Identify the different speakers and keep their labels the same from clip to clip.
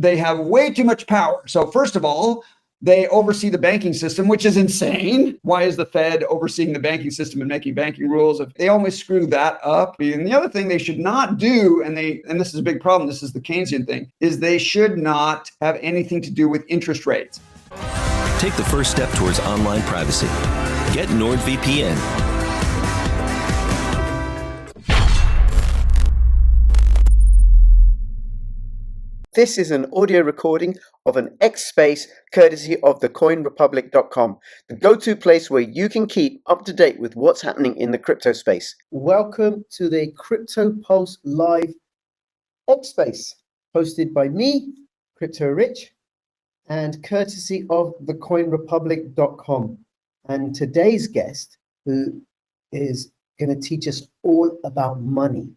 Speaker 1: they have way too much power. So first of all, they oversee the banking system, which is insane. Why is the Fed overseeing the banking system and making banking rules? They always screw that up. And the other thing they should not do, and this is a big problem, this is the Keynesian thing, is they should not have anything to do with interest rates.
Speaker 2: Take the first step towards online privacy. Get NordVPN.
Speaker 3: This is an audio recording of an X Space courtesy of thecoinrepublic.com, the go-to place where you can keep up to date with what's happening in the crypto space. Welcome to the Crypto Pulse Live X Space, hosted by me, Crypto Rich, and courtesy of thecoinrepublic.com. And today's guest, who is going to teach us all about money,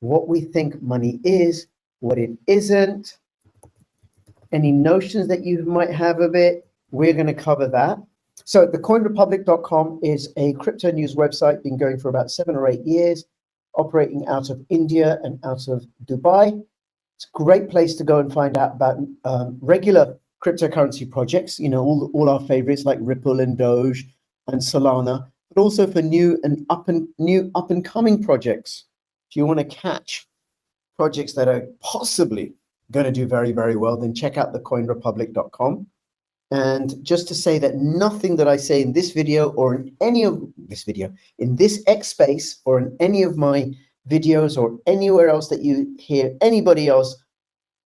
Speaker 3: what we think money is, what it isn't, any notions that you might have of it, we're going to cover that. So thecoinrepublic.com is a crypto news website, been going for about 7 or 8 years, operating out of India and out of Dubai. It's a great place to go and find out about regular cryptocurrency projects, you know, all our favorites like Ripple and Doge and Solana, but also for new up and coming projects. If you want to catch projects that are possibly going to do very, very well, then check out thecoinrepublic.com. And just to say that nothing that I say in this video or in any of this video, in this X space or in any of my videos or anywhere else that you hear anybody else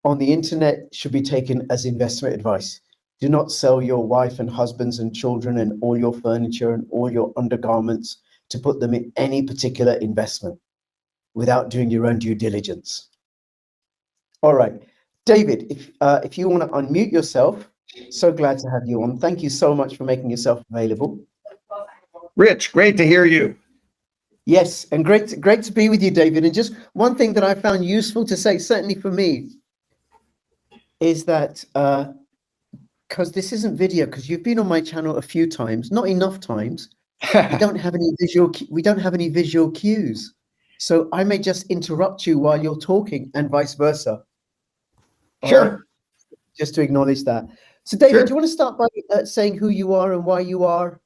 Speaker 3: on the internet should be taken as investment advice. Do not sell your wife and husbands and children and all your furniture and all your undergarments to put them in any particular investment without doing your own due diligence. All right, David, if you want to unmute yourself, so glad to have you on. Thank you so much for making yourself available.
Speaker 1: Rich, great to hear you.
Speaker 3: Yes, and great to be with you, David. And just one thing that I found useful to say, certainly for me, is that because this isn't video, because you've been on my channel a few times, not enough times. We don't have any visual cues. So I may just interrupt you while you're talking and vice versa.
Speaker 1: Sure.
Speaker 3: Just to acknowledge that. So David,
Speaker 1: Sure.
Speaker 3: Do you want to start by saying who you are and why you are?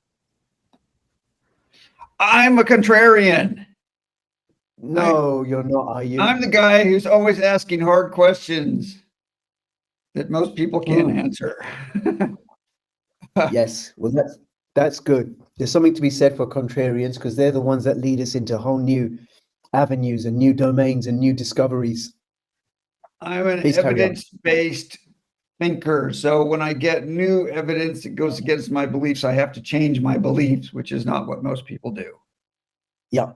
Speaker 1: I'm a contrarian.
Speaker 3: No, you're not, are you?
Speaker 1: I'm the guy who's always asking hard questions that most people can't answer.
Speaker 3: Yes, well, that's good. There's something to be said for contrarians because they're the ones that lead us into whole new avenues and new domains and new discoveries.
Speaker 1: I'm an evidence-based thinker. So when I get new evidence that goes against my beliefs, I have to change my beliefs, which is not what most people do.
Speaker 3: Yeah.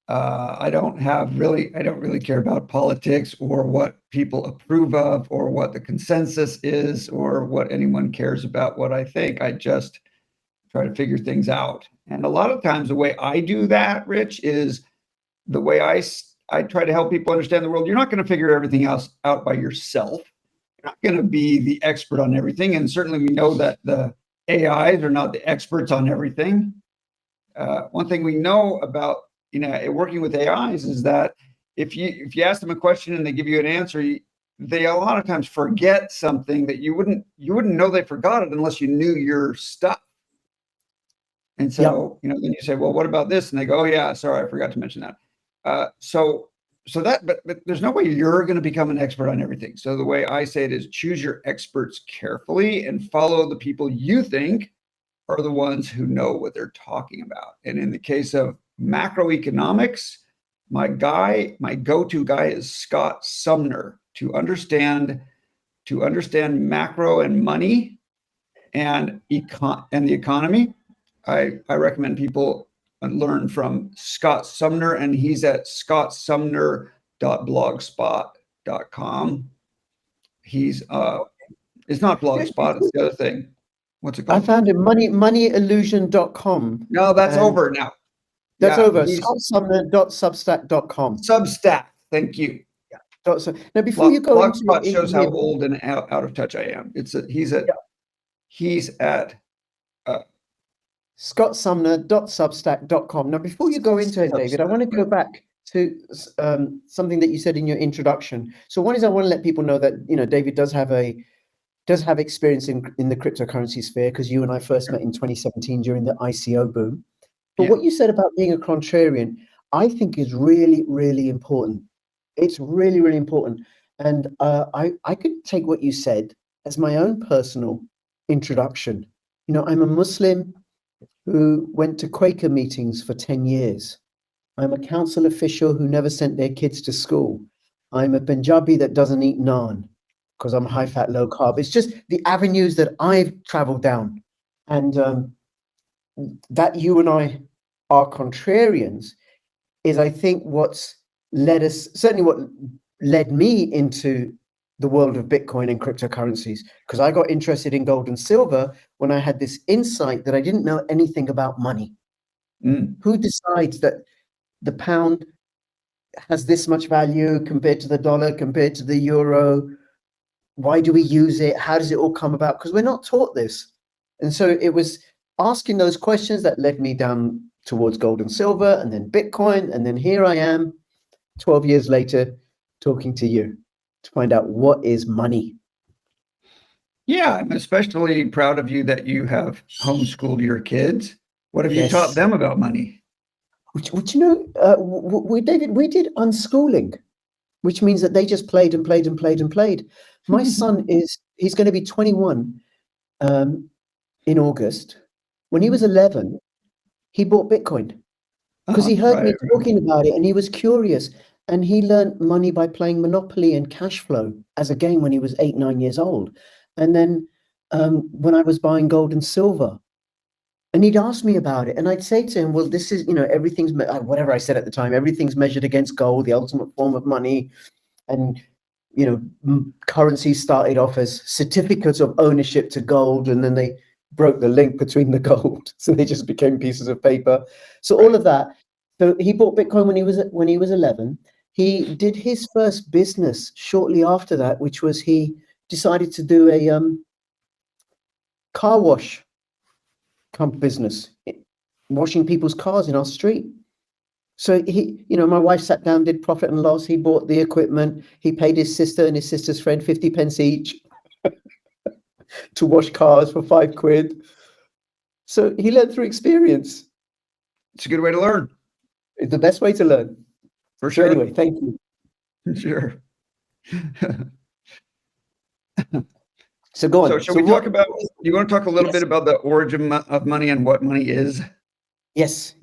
Speaker 1: I don't really care about politics or what people approve of or what the consensus is or what anyone cares about what I think. I just try to figure things out. And a lot of times the way I do that, Rich, is the way I try to help people understand the world. You're not going to figure everything else out by yourself. You're not going to be the expert on everything. And certainly we know that the AIs are not the experts on everything. One thing we know about working with AIs is that if you ask them a question and they give you an answer, they a lot of times forget something that you wouldn't know they forgot it unless you knew your stuff. And so, then you say, well, what about this? And they go, oh yeah, sorry, I forgot to mention that. So but there's no way you're going to become an expert on everything. So the way I say it is choose your experts carefully and follow the people you think are the ones who know what they're talking about. And in the case of macroeconomics, my go-to guy is Scott Sumner to understand macro and money and the economy. I recommend people learn from Scott Sumner, and he's at scottsumner.blogspot.com. He's it's not Blogspot, it's the other thing. What's it called?
Speaker 3: I found it moneyillusion.com.
Speaker 1: No, that's over now.
Speaker 3: That's over. scottsumner.substack.com.
Speaker 1: Substack. Thank you.
Speaker 3: Yeah. Now, before you go
Speaker 1: Blogspot shows how old and out of touch I am. He's at
Speaker 3: scottsumner.substack.com. Now, before you go into it, David, I want to go back to something that you said in your introduction. So one is I want to let people know that, you know, David does have experience in the cryptocurrency sphere, because you and I first met in 2017 during the ICO boom. But
Speaker 1: Yeah.
Speaker 3: what you said about being a contrarian, I think is really, really important. It's really, really important. And I could take what you said as my own personal introduction. You know, I'm a Muslim who went to Quaker meetings for 10 years. I'm a council official who never sent their kids to school. I'm a Punjabi that doesn't eat naan because I'm high fat, low carb. It's just the avenues that I've traveled down. And that you and I are contrarians is, I think, what's led us, certainly what led me into the world of Bitcoin and cryptocurrencies, because I got interested in gold and silver when I had this insight that I didn't know anything about money. Who decides that the pound has this much value compared to the dollar, compared to the euro? Why do we use it? How does it all come about? Because we're not taught this. And so it was asking those questions that led me down towards gold and silver, and then Bitcoin. And then here I am 12 years later talking to you to find out what is money.
Speaker 1: Yeah, I'm especially proud of you that you have homeschooled your kids. What have you
Speaker 3: Yes.
Speaker 1: taught them about money?
Speaker 3: Which you know, David, we did unschooling, which means that they just played and played and played and played. My son he's going to be 21 in August. When he was 11, he bought Bitcoin because he heard me talking about it and he was curious. And he learned money by playing Monopoly and Cash Flow as a game when he was 8, 9 years old. And then when I was buying gold and silver, and he'd ask me about it, and I'd say to him, well, this is, you know, everything's, whatever I said at the time, everything's measured against gold, the ultimate form of money. And, you know, currencies started off as certificates of ownership to gold, and then they broke the link between the gold. So they just became pieces of paper. So all of that. So he bought Bitcoin when he was 11. He did his first business shortly after that, which was he decided to do a car wash business, washing people's cars in our street. So he, you know, my wife sat down, did profit and loss. He bought the equipment. He paid his sister and his sister's friend 50 pence each to wash cars for £5. So he learned through experience.
Speaker 1: It's a good way to learn.
Speaker 3: It's the best way to learn.
Speaker 1: For sure.
Speaker 3: So anyway, thank you.
Speaker 1: Sure.
Speaker 3: So go on.
Speaker 1: So shall we talk about, you want to talk a little bit about the origin of money and what money is?
Speaker 3: Yes.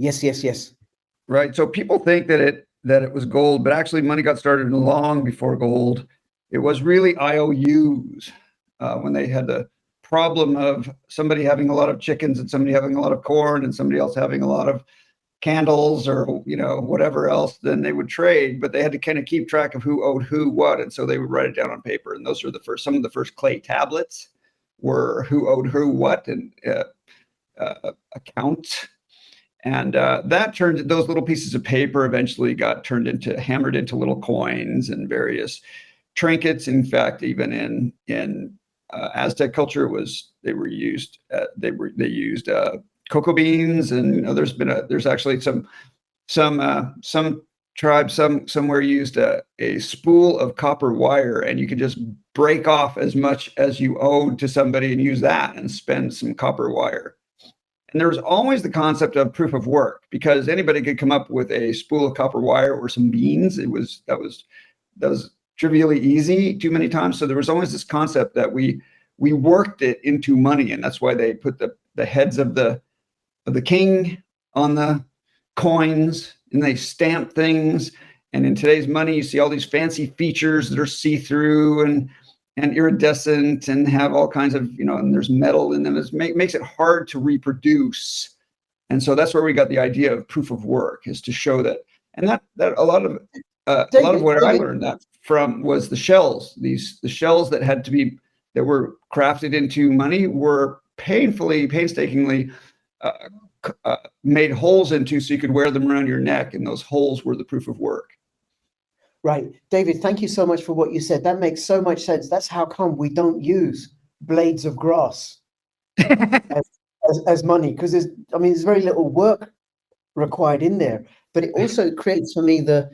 Speaker 1: Right. So people think that it was gold, but actually money got started long before gold. It was really IOUs when they had the problem of somebody having a lot of chickens and somebody having a lot of corn and somebody else having a lot of candles or, you know, whatever else, then they would trade, but they had to kind of keep track of who owed who what. And so they would write it down on paper. And those are some of the first clay tablets were who owed who what and accounts. And that turned, those little pieces of paper eventually got hammered into little coins and various trinkets. In fact, even in Aztec culture they used cocoa beans, and you know, there's actually some tribes somewhere used a spool of copper wire, and you could just break off as much as you owed to somebody and use that and spend some copper wire. And there was always the concept of proof of work, because anybody could come up with a spool of copper wire or some beans. That was trivially easy too many times. So there was always this concept that we worked it into money, and that's why they put the heads of the king on the coins, and they stamp things. And in today's money, you see all these fancy features that are see-through and iridescent and have all kinds of, you know, and there's metal in them. It makes it hard to reproduce. And so that's where we got the idea of proof of work, is to show that. And that a lot of what I learned that from was the shells. The shells that were crafted into money were painstakingly made holes into, so you could wear them around your neck, and those holes were the proof of work.
Speaker 3: Right. David, thank you so much for what you said. That makes so much sense. That's how come we don't use blades of grass as money, because there's very little work required in there. but it also creates for me the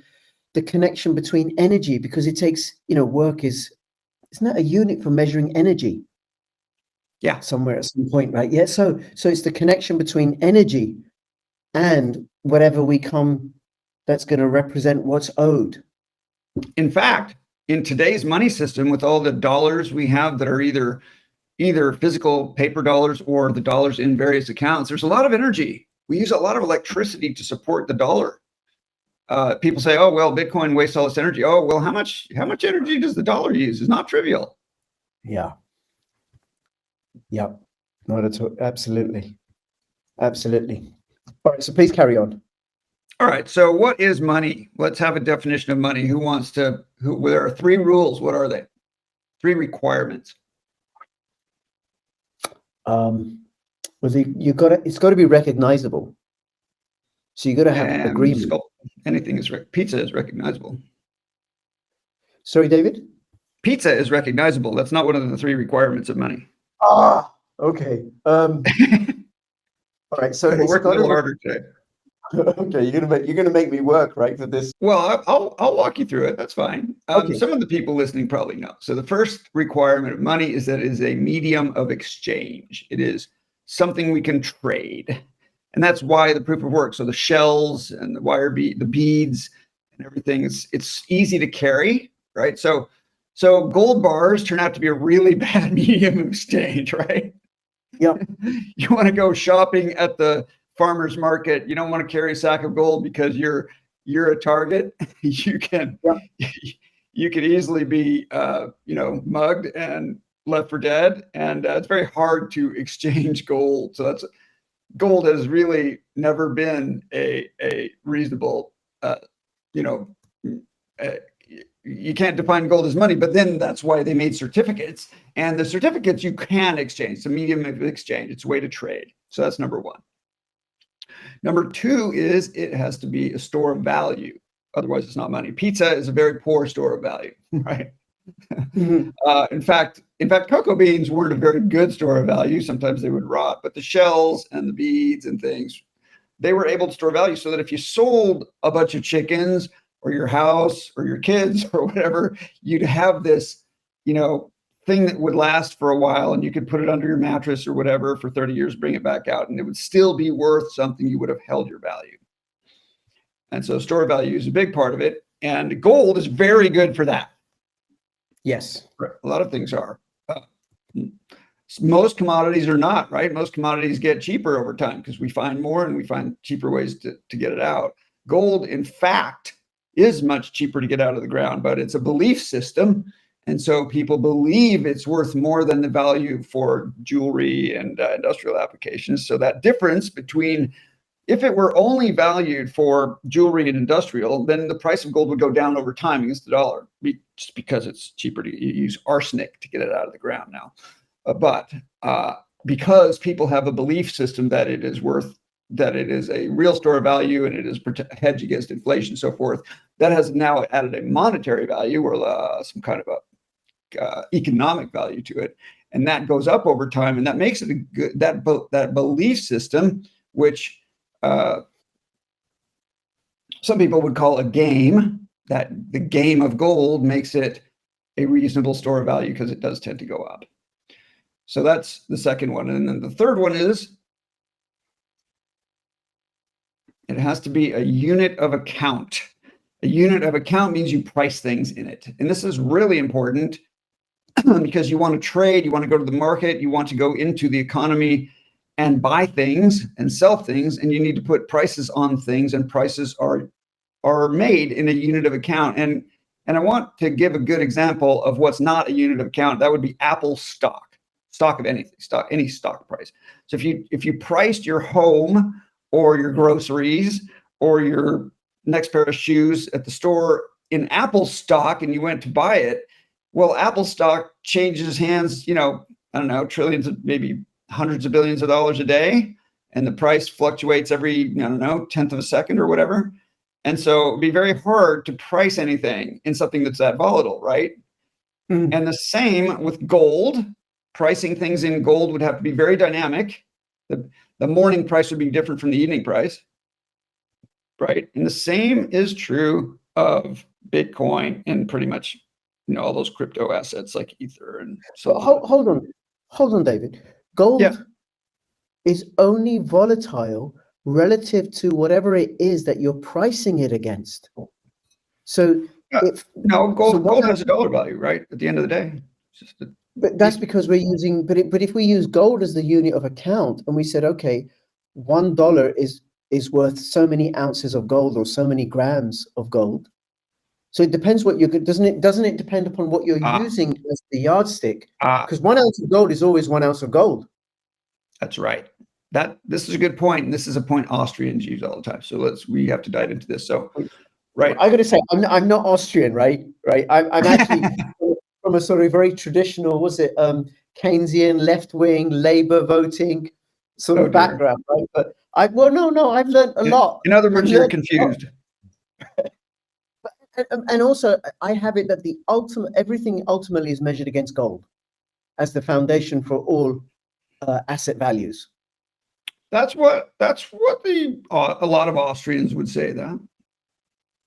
Speaker 3: connection between energy, because it takes, work isn't that a unit for measuring energy?
Speaker 1: Yeah.
Speaker 3: Somewhere at some point, right? Yeah. So it's the connection between energy and whatever we come that's going to represent what's owed.
Speaker 1: In fact, in today's money system, with all the dollars we have that are either physical paper dollars or the dollars in various accounts, there's a lot of energy. We use a lot of electricity to support the dollar. People say, "Oh, well, Bitcoin wastes all this energy." Oh, well, how much energy does the dollar use? It's not trivial.
Speaker 3: Yeah. Yep. Not at all. Absolutely. Absolutely. All right. So please carry on.
Speaker 1: All right. So what is money? Let's have a definition of money. Who wants to? There are 3 rules. What are they? 3 requirements.
Speaker 3: Well, it's got to be recognizable. So you got to have agreement.
Speaker 1: Anything is pizza is recognizable.
Speaker 3: Sorry, David?
Speaker 1: Pizza is recognizable. That's not one of the 3 requirements of money.
Speaker 3: Ah, okay. All right. So
Speaker 1: it's work a little harder today.
Speaker 3: Okay, you're gonna make me work, right, for this.
Speaker 1: Well, I'll walk you through it. That's fine.
Speaker 3: Okay.
Speaker 1: Some of the people listening probably know. So the first requirement of money is that it is a medium of exchange. It is something we can trade. And that's why the proof of work. So the shells and the beads and everything, it's easy to carry, right? So gold bars turn out to be a really bad medium of exchange, right?
Speaker 3: Yeah.
Speaker 1: You want to go shopping at the farmer's market. You don't want to carry a sack of gold because you're a target. You can easily be mugged and left for dead, and it's very hard to exchange gold. So gold has really never been a reasonable, you can't define gold as money, but then that's why they made certificates, and the certificates you can exchange. It's a medium of exchange. It's a way to trade. So that's number 1. Number 2 is it has to be a store of value. Otherwise, it's not money. Pizza is a very poor store of value, right? Mm-hmm. In fact, cocoa beans weren't a very good store of value. Sometimes they would rot, but the shells and the beads and things, they were able to store value, so that if you sold a bunch of chickens or your house or your kids or whatever, you'd have this, thing that would last for a while, and you could put it under your mattress or whatever for 30 years, bring it back out, and it would still be worth something. You would have held your value. And so store value is a big part of it. And gold is very good for that.
Speaker 3: Yes.
Speaker 1: A lot of things are. Most commodities are not, right? Most commodities get cheaper over time because we find more and we find cheaper ways to get it out. Gold, in fact, is much cheaper to get out of the ground, but it's a belief system. And so people believe it's worth more than the value for jewelry and industrial applications. So that difference between, if it were only valued for jewelry and industrial, then the price of gold would go down over time against the dollar, just because it's cheaper to use arsenic to get it out of the ground now. But because people have a belief system that it is a real store of value and it is hedge against inflation and so forth, that has now added a monetary value or some kind of a economic value to it, and that goes up over time, and that makes it a good, that belief system, which some people would call a game, that the game of gold makes it a reasonable store of value because it does tend to go up. So that's the second one. And then the third one is it has to be a unit of account. A unit of account means you price things in it. And this is really important because you want to trade, you want to go to the market, you want to go into the economy and buy things and sell things, and you need to put prices on things, and prices are made in a unit of account. And I want to give a good example of what's not a unit of account. That would be Apple stock of anything, any stock price. So if you priced your home or your groceries or your next pair of shoes at the store in Apple stock and you went to buy it, well, Apple stock changes hands, I don't know, trillions of, maybe hundreds of billions of dollars a day. And the price fluctuates every, I don't know, 10th of a second or whatever. And so it'd be very hard to price anything in something that's that volatile, right? Mm-hmm. And the same with gold. Pricing things in gold would have to be very dynamic. The morning price would be different from the evening price. right? And the same is true of Bitcoin and pretty much, all those crypto assets like Ether and so
Speaker 3: But
Speaker 1: on.
Speaker 3: hold on, David. Gold
Speaker 1: Yeah.
Speaker 3: is only volatile relative to whatever it is that you're pricing it against. So if
Speaker 1: No,
Speaker 3: so,
Speaker 1: gold has a dollar value, right? At the end of the day, it's just
Speaker 3: but that's because we're using. But if we use gold as the unit of account, and we said, okay, $1 is worth so many ounces of gold or so many grams of gold. So it depends what you're. Doesn't it depend upon what you're using as the yardstick? Because 1 ounce of gold is always 1 ounce of gold.
Speaker 1: That's right. This is a good point, and this is a point Austrians use all the time. So we have to dive into this. So, right.
Speaker 3: I got to say, I'm not Austrian, right? Right. I'm actually from a sort of very traditional, Keynesian, left wing, Labour voting sort of background, right? But I've learned a lot.
Speaker 1: In other words, you're confused.
Speaker 3: And also, I have it that everything ultimately is measured against gold as the foundation for all asset values.
Speaker 1: That's what a lot of Austrians would say that.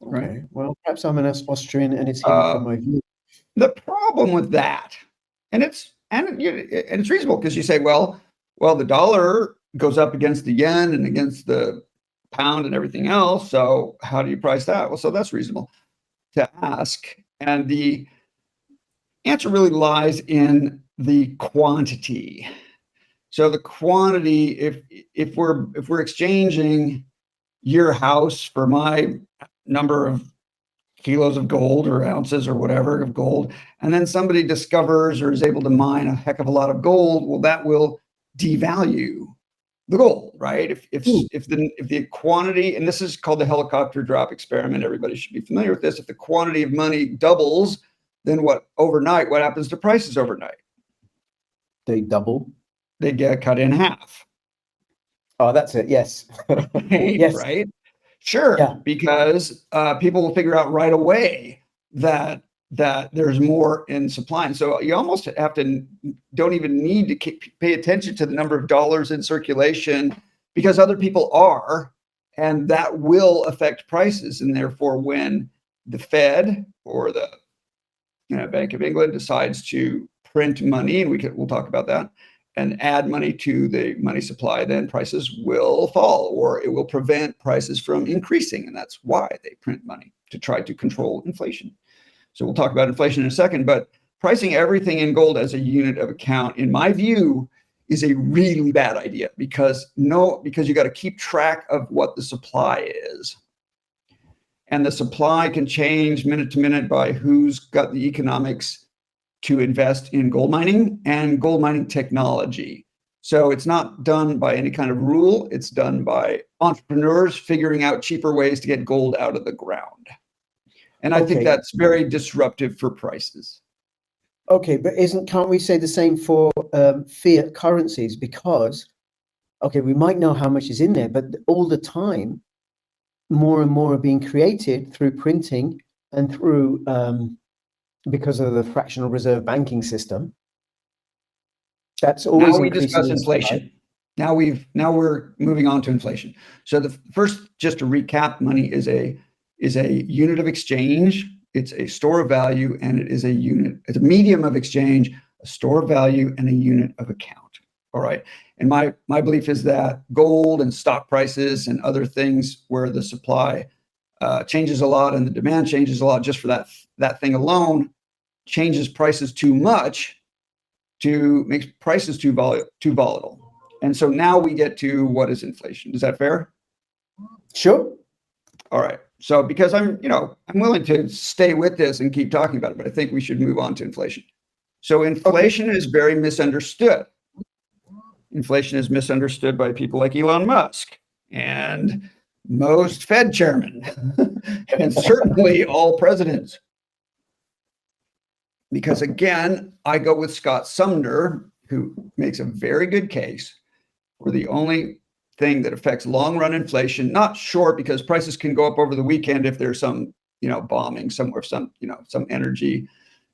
Speaker 1: Right.
Speaker 3: Okay. Well, perhaps I'm an Austrian and it's hidden from my view.
Speaker 1: The problem with that, and it's reasonable because you say, well, the dollar goes up against the yen and against the pound and everything else. So how do you price that? Well, so that's reasonable to ask. And the answer really lies in the quantity. So the quantity, if we're exchanging your house for my number of kilos of gold or ounces or whatever of gold, and then somebody discovers or is able to mine a heck of a lot of gold, well, that will devalue the gold, right? If the quantity, and this is called the helicopter drop experiment, everybody should be familiar with this. If the quantity of money doubles, then what happens to prices overnight?
Speaker 3: They double.
Speaker 1: They get cut in half.
Speaker 3: Oh, that's it. Yes.
Speaker 1: Yes. Right. Sure. Yeah. Because people will figure out right away that there's more in supply. And so you almost don't even need to pay attention to the number of dollars in circulation because other people are, and that will affect prices. And therefore, when the Fed or the Bank of England decides to print money, and we'll talk about that, and add money to the money supply, then prices will fall, or it will prevent prices from increasing. And that's why they print money, to try to control inflation. So we'll talk about inflation in a second, but pricing everything in gold as a unit of account, in my view, is a really bad idea because you got to keep track of what the supply is. And the supply can change minute to minute by who's got the economics to invest in gold mining and gold mining technology. So it's not done by any kind of rule. It's done by entrepreneurs figuring out cheaper ways to get gold out of the ground. And I think that's very disruptive for prices.
Speaker 3: Okay, but can't we say the same for fiat currencies? Because, we might know how much is in there, but all the time, more and more are being created through printing and through because of the fractional reserve banking system. That's always
Speaker 1: now we discuss inflation. Now we're moving on to inflation. So the first, just to recap, money is a unit of exchange. It's a store of value, and it's a medium of exchange, a store of value, and a unit of account. All right. And my belief is that gold and stock prices and other things where the supply changes a lot and the demand changes a lot, just for that thing alone, changes prices too much to make prices too volatile. And so now we get to what is inflation. Is that fair?
Speaker 3: Sure.
Speaker 1: All right. So because I'm willing to stay with this and keep talking about it, but I think we should move on to inflation. So inflation is very misunderstood. Inflation is misunderstood by people like Elon Musk and most Fed chairmen, and certainly all presidents. Because again, I go with Scott Sumner, who makes a very good case for the only thing that affects long-run inflation, not short, because prices can go up over the weekend if there's some, bombing somewhere, some energy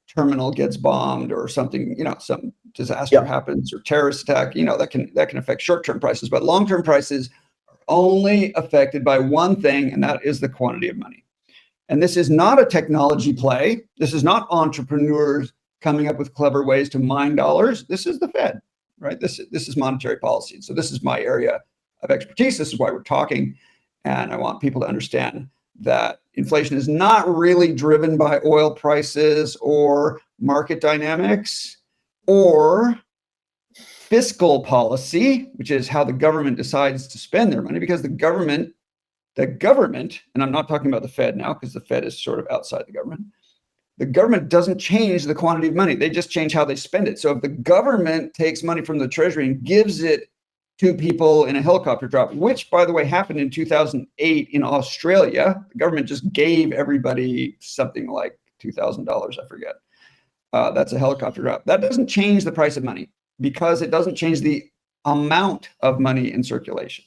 Speaker 1: terminal gets bombed or something, some disaster happens or terrorist attack, that can affect short-term prices, but long-term prices are only affected by one thing, and that is the quantity of money. And this is not a technology play. This is not entrepreneurs coming up with clever ways to mine dollars. This is the Fed, right? This is monetary policy. So this is my area of expertise. This is why we're talking. And I want people to understand that inflation is not really driven by oil prices or market dynamics or fiscal policy, which is how the government decides to spend their money, because the government, and I'm not talking about the Fed now because the Fed is sort of outside the government doesn't change the quantity of money. They just change how they spend it. So if the government takes money from the Treasury and gives it to people in a helicopter drop, which, by the way, happened in 2008 in Australia, the government just gave everybody something like $2,000, I forget. That's a helicopter drop. That doesn't change the price of money because it doesn't change the amount of money in circulation.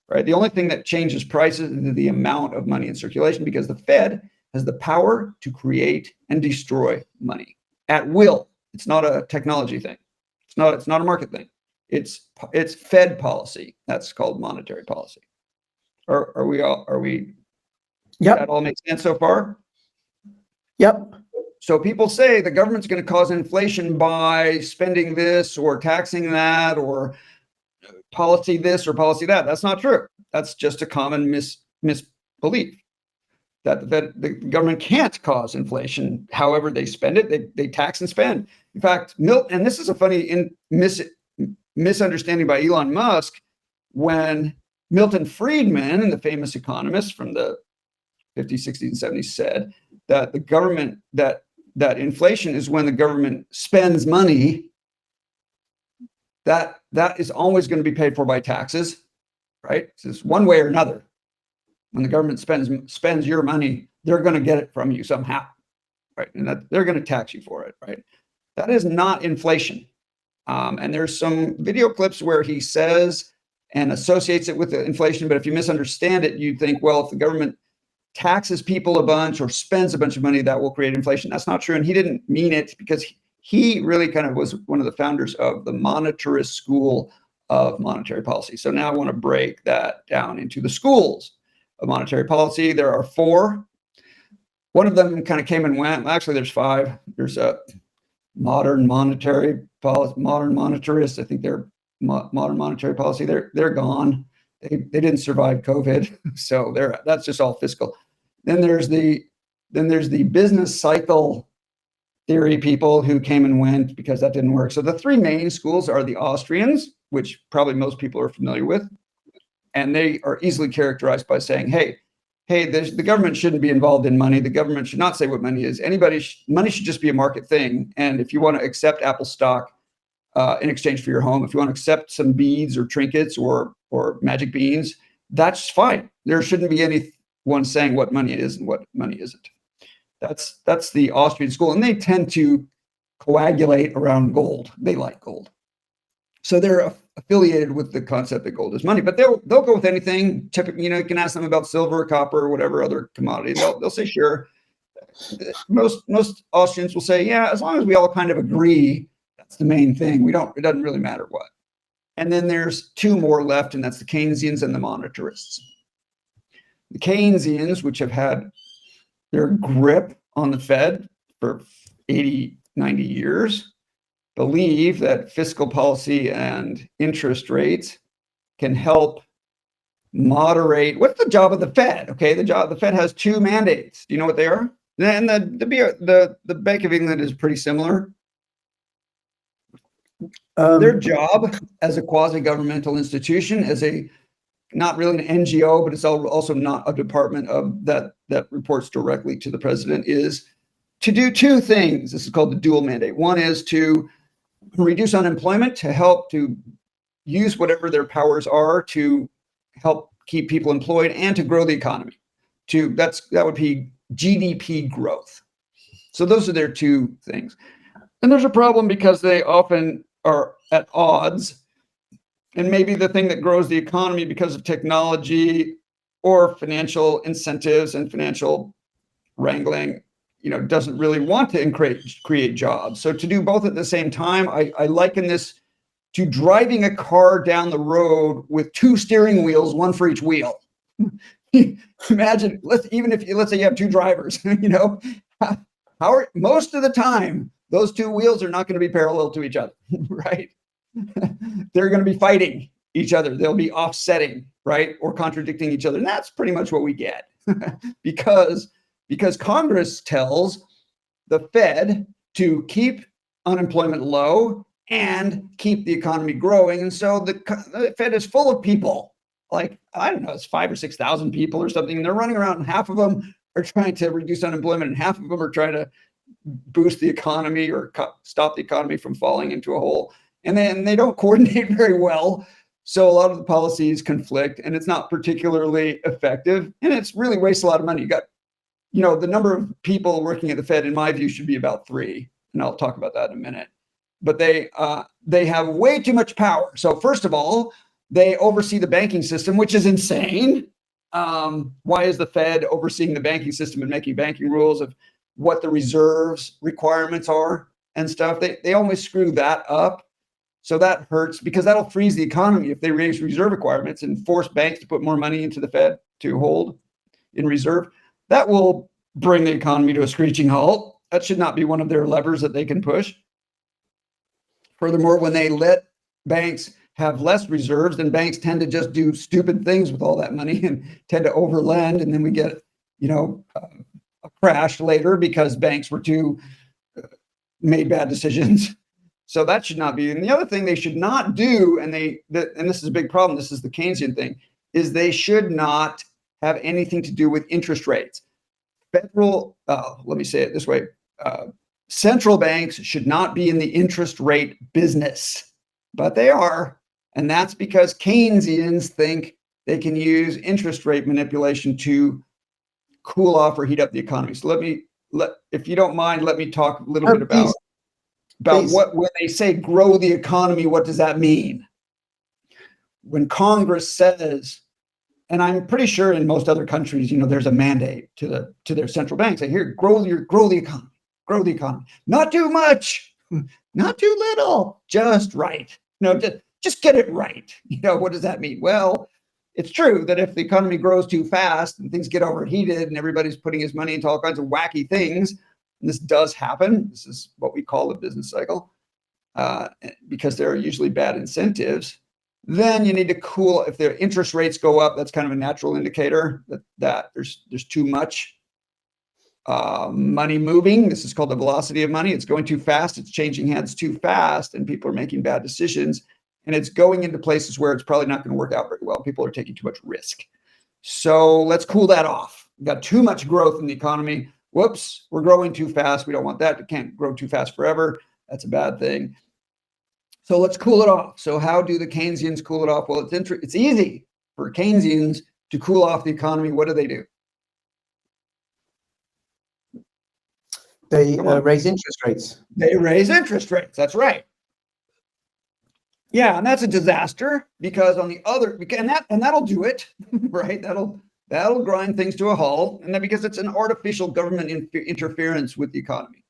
Speaker 1: Right? The only thing that changes prices is the amount of money in circulation, because the Fed has the power to create and destroy money at will. It's not a technology thing. It's not a market thing. It's Fed policy. That's called monetary policy. Are we?
Speaker 3: Yep.
Speaker 1: That all makes sense so far?
Speaker 3: Yep.
Speaker 1: So people say the government's going to cause inflation by spending this or taxing that or policy this or policy that. That's not true. That's just a common misbelief that the government can't cause inflation. However they spend it, they tax and spend. In fact, and this is a funny misunderstanding by Elon Musk, when Milton Friedman, the famous economist from the 50s, 60s, and 70s, said that the government, that inflation is when the government spends money that is always going to be paid for by taxes, right? So it's one way or another. When the government spends your money, they're going to get it from you somehow, right? And that they're going to tax you for it, right? That is not inflation. And there's some video clips where he says and associates it with the inflation, but if you misunderstand it, you think, well, if the government taxes people a bunch or spends a bunch of money, that will create inflation. That's not true. And he didn't mean it, because he really kind of was one of the founders of the monetarist school of monetary policy. So now I want to break that down into the schools of monetary policy. There are 4. One of them kind of came and went. Actually, there's 5. There's a modern monetary policy, modern monetarists. I think they're modern monetary policy. They're gone. They didn't survive COVID, so that's just all fiscal. Then there's the business cycle theory people who came and went because that didn't work. So the 3 main schools are the Austrians, which probably most people are familiar with, and they are easily characterized by saying, hey, the government shouldn't be involved in money. The government should not say what money is. Money should just be a market thing. And if you want to accept Apple stock in exchange for your home, if you want to accept some beads or trinkets or magic beans, that's fine. There shouldn't be anyone saying what money is and what money isn't. That's the Austrian school, and they tend to coagulate around gold. They like gold, so they're affiliated with the concept that gold is money. But they'll go with anything. Typically, you can ask them about silver, copper, or whatever other commodity. They'll say sure. Most Austrians will say, yeah, as long as we all kind of agree, that's the main thing. It doesn't really matter what. And then there's 2 more left, and that's the Keynesians and the monetarists. The Keynesians, which have had their grip on the Fed for 80, 90 years, believe that fiscal policy and interest rates can help moderate. What's the job of the Fed? Okay, the Fed has 2 mandates. Do you know what they are? And the Bank of England is pretty similar. Their job as a quasi-governmental institution, as not really an NGO, but it's also not a department of that reports directly to the president, is to do 2 things. This is called the dual mandate. One is to reduce unemployment, to help to use whatever their powers are to help keep people employed and to grow the economy. That would be GDP growth. So those are their 2 things. And there's a problem because they often are at odds. And maybe the thing that grows the economy because of technology or financial incentives and financial wrangling, doesn't really want to create jobs. So to do both at the same time, I liken this to driving a car down the road with 2 steering wheels, one for each wheel. Imagine, let's say you have 2 drivers, how are most of the time those 2 wheels are not going to be parallel to each other, right? They're going to be fighting each other. They'll be offsetting, right? Or contradicting each other. And that's pretty much what we get because Congress tells the Fed to keep unemployment low and keep the economy growing. And so the Fed is full of people, like, I don't know, it's 5,000 or 6,000 people or something. And they're running around, and half of them are trying to reduce unemployment, and half of them are trying to boost the economy or stop the economy from falling into a hole. And then they don't coordinate very well. So a lot of the policies conflict, and it's not particularly effective, and it's really wastes a lot of money. You got, the number of people working at the Fed, in my view, should be about 3, and I'll talk about that in a minute. But they have way too much power. So first of all, they oversee the banking system, which is insane. Why is the Fed overseeing the banking system and making banking rules of what the reserves requirements are and stuff? They always screw that up. So that hurts because that'll freeze the economy if they raise reserve requirements and force banks to put more money into the Fed to hold in reserve. That will bring the economy to a screeching halt. That should not be one of their levers that they can push. Furthermore, when they let banks have less reserves, then banks tend to just do stupid things with all that money and tend to overlend. And then we get, a crash later because banks were made bad decisions. So that should not be. And the other thing they should not do, and this is a big problem, this is the Keynesian thing, is they should not have anything to do with interest rates. Let me say it this way, central banks should not be in the interest rate business, but they are. And that's because Keynesians think they can use interest rate manipulation to cool off or heat up the economy. So if you don't mind, let me talk a little bit about what, when they say grow the economy, what does that mean? When Congress says, and I'm pretty sure in most other countries, there's a mandate to their central banks. Say, here, grow the economy, not too much, not too little, just right. Just get it right. What does that mean? Well, it's true that if the economy grows too fast and things get overheated and everybody's putting his money into all kinds of wacky things, and this does happen. This is what we call the business cycle, because there are usually bad incentives. Then you need to cool. If their interest rates go up, that's kind of a natural indicator that there's too much money moving. This is called the velocity of money. It's going too fast. It's changing hands too fast, and people are making bad decisions. And it's going into places where it's probably not going to work out very well. People are taking too much risk. So let's cool that off. We've got too much growth in the economy. Whoops, we're growing too fast. We don't want that. It can't grow too fast forever. That's a bad thing. So let's cool it off. So how do the Keynesians cool it off? Well, it's easy for Keynesians to cool off the economy. What do?
Speaker 3: They raise interest rates.
Speaker 1: They raise interest rates. That's right. Yeah, and that's a disaster because on the other, and that'll do it, right? That'll grind things to a halt, and then because it's an artificial government interference with the economy.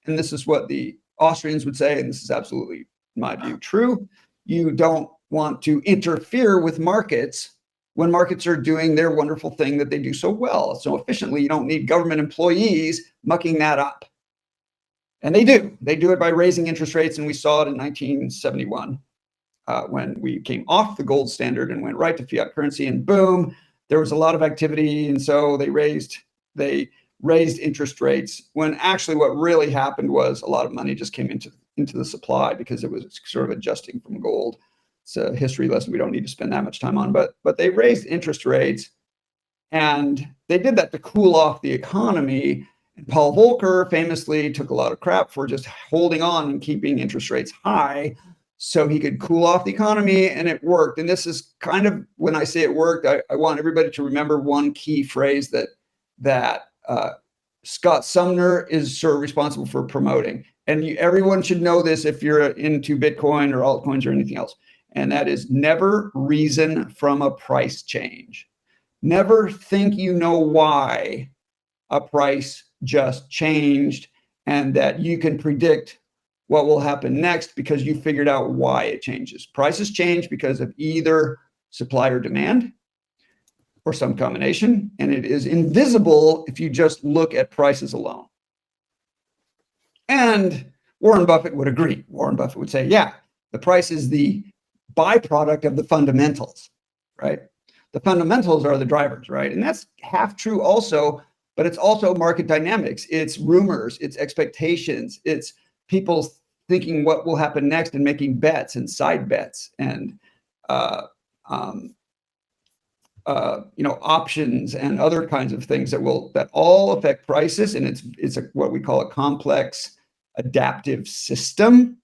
Speaker 1: And this is what the Austrians would say, and this is absolutely, in my view, true. You don't want to interfere with markets when markets are doing their wonderful thing that they do so well, so efficiently. You don't need government employees mucking that up. And they do. They do it by raising interest rates, and we saw it in 1971. When we came off the gold standard and went right to fiat currency, and boom, there was a lot of activity. And so they raised interest rates, when actually what really happened was a lot of money just came into the supply because it was sort of adjusting from gold. It's a history lesson we don't need to spend that much time on, but they raised interest rates, and they did that to cool off the economy. And Paul Volcker famously took a lot of crap for just holding on and keeping interest rates high so he could cool off the economy, and it worked. And this is kind of, when I say it worked, I want everybody to remember one key phrase that Scott Sumner is sort of responsible for promoting. And everyone should know this if you're into Bitcoin or altcoins or anything else. And that is never reason from a price change. Never think you know why a price just changed and that you can predict what will happen next because you figured out why it changes. Prices change because of either supply or demand or some combination, and it is invisible if you just look at prices alone. And Warren Buffett would agree. Warren Buffett would say, yeah, the price is the byproduct of the fundamentals, right? The fundamentals are the drivers, right? And that's half true also, but it's also market dynamics. It's rumors, it's expectations, it's people thinking what will happen next and making bets and side bets and options and other kinds of things that all affect prices. And it's what we call a complex adaptive system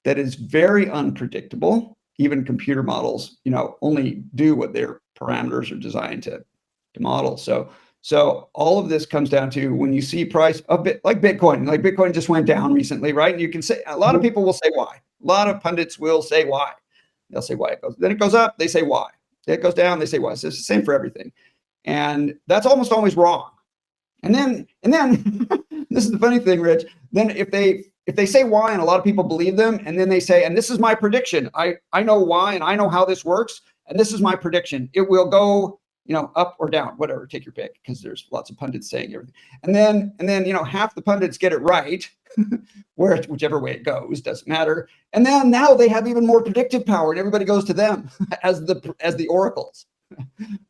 Speaker 1: that is very unpredictable. Even computer models, only do what their parameters are designed to model. So all of this comes down to when you see price of like Bitcoin just went down recently, right? And you can say, a lot of people will say why. A lot of pundits will say why. They'll say why it goes. Then it goes up, they say why. It goes down, they say why. So it's the same for everything. And that's almost always wrong. And then this is the funny thing, Rich. Then if they say why and a lot of people believe them, and then they say, and this is my prediction. I know why and I know how this works, and this is my prediction. It will go, up or down, whatever, take your pick, because there's lots of pundits saying everything. And then half the pundits get it right, whichever way it goes, doesn't matter. And then now they have even more predictive power, and everybody goes to them as the oracles,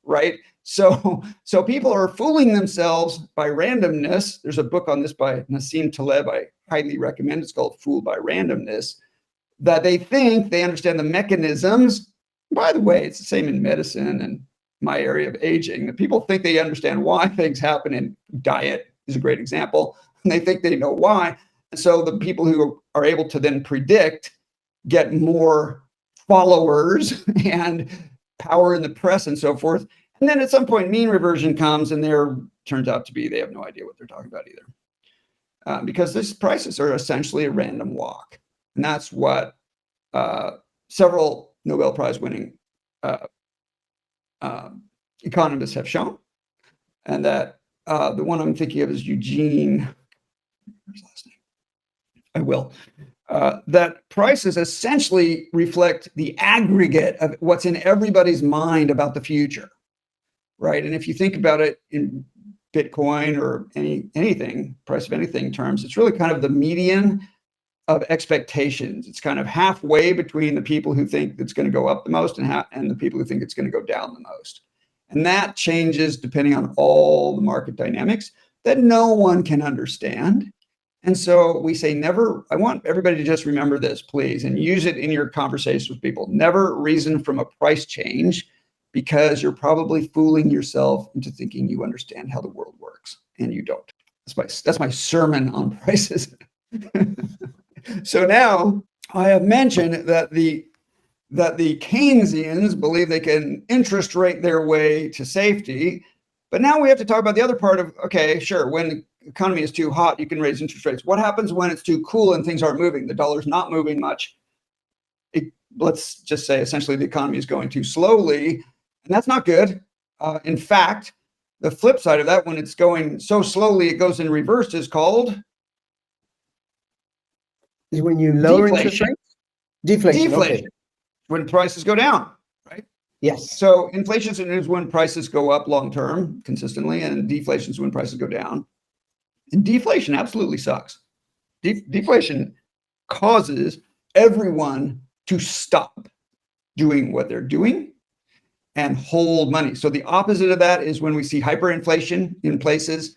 Speaker 1: right? So people are fooling themselves by randomness. There's a book on this by Nassim Taleb I highly recommend. It's called Fooled by Randomness, that they think they understand the mechanisms. By the way, it's the same in medicine and my area of aging. That people think they understand why things happen, and diet is a great example. And they think they know why. And so the people who are able to then predict get more followers and power in the press and so forth. And then at some point, mean reversion comes, and turns out to be they have no idea what they're talking about either, because these prices are essentially a random walk, and that's what several Nobel Prize winning economists have shown. And that the one I'm thinking of is Eugene. Where's his last name? I will. That prices essentially reflect the aggregate of what's in everybody's mind about the future, right? And if you think about it in Bitcoin or anything, price of anything terms, it's really kind of the median of expectations. It's kind of halfway between the people who think it's going to go up the most and the people who think it's going to go down the most. And that changes depending on all the market dynamics that no one can understand. And so we say I want everybody to just remember this, please, and use it in your conversations with people. Never reason from a price change, because you're probably fooling yourself into thinking you understand how the world works, and you don't. That's my sermon on prices. So now I have mentioned that the Keynesians believe they can interest rate their way to safety. But now we have to talk about the other part of, okay, sure, when the economy is too hot, you can raise interest rates. What happens when it's too cool and things aren't moving? The dollar's not moving much. Let's just say essentially the economy is going too slowly, and that's not good. In fact, the flip side of that, when it's going so slowly it goes in reverse, is called?
Speaker 3: Is when you lower interest rates? Deflation. Okay.
Speaker 1: When prices go down, right?
Speaker 3: Yes.
Speaker 1: So inflation is when prices go up long-term consistently, and deflation is when prices go down. And deflation absolutely sucks. Deflation causes everyone to stop doing what they're doing and hold money. So the opposite of that is when we see hyperinflation in places.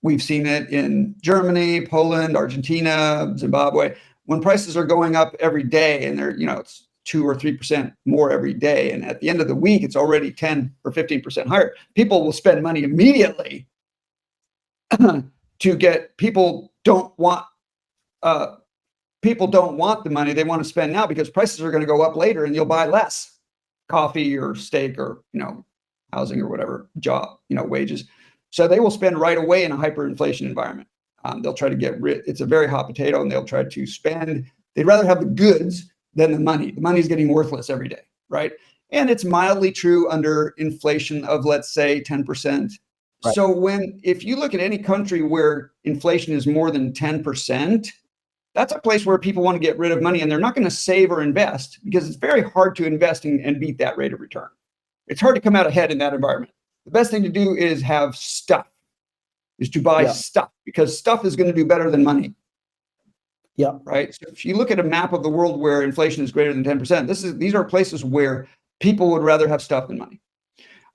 Speaker 1: We've seen it in Germany, Poland, Argentina, Zimbabwe. When prices are going up every day and it's 2 or 3% more every day, and at the end of the week it's already 10 or 15% higher, people will spend money immediately to get. People don't want the money. They want to spend now because prices are going to go up later, and you'll buy less coffee or steak or housing or whatever, job, wages. So they will spend right away in a hyperinflation environment. They'll try to get rid. It's a very hot potato, and they'll try to spend. They'd rather have the goods than the money. The money is getting worthless every day, right? And it's mildly true under inflation of, let's say, 10%. Right. So if you look at any country where inflation is more than 10%, That's a place where people want to get rid of money, and they're not going to save or invest because it's very hard to invest and beat that rate of return. It's hard to come out ahead in that environment. The best thing to do is have stuff, is to buy stuff, because stuff is going to do better than money.
Speaker 4: Yeah.
Speaker 1: Right. So if you look at a map of the world where inflation is greater than 10%, these are places where people would rather have stuff than money.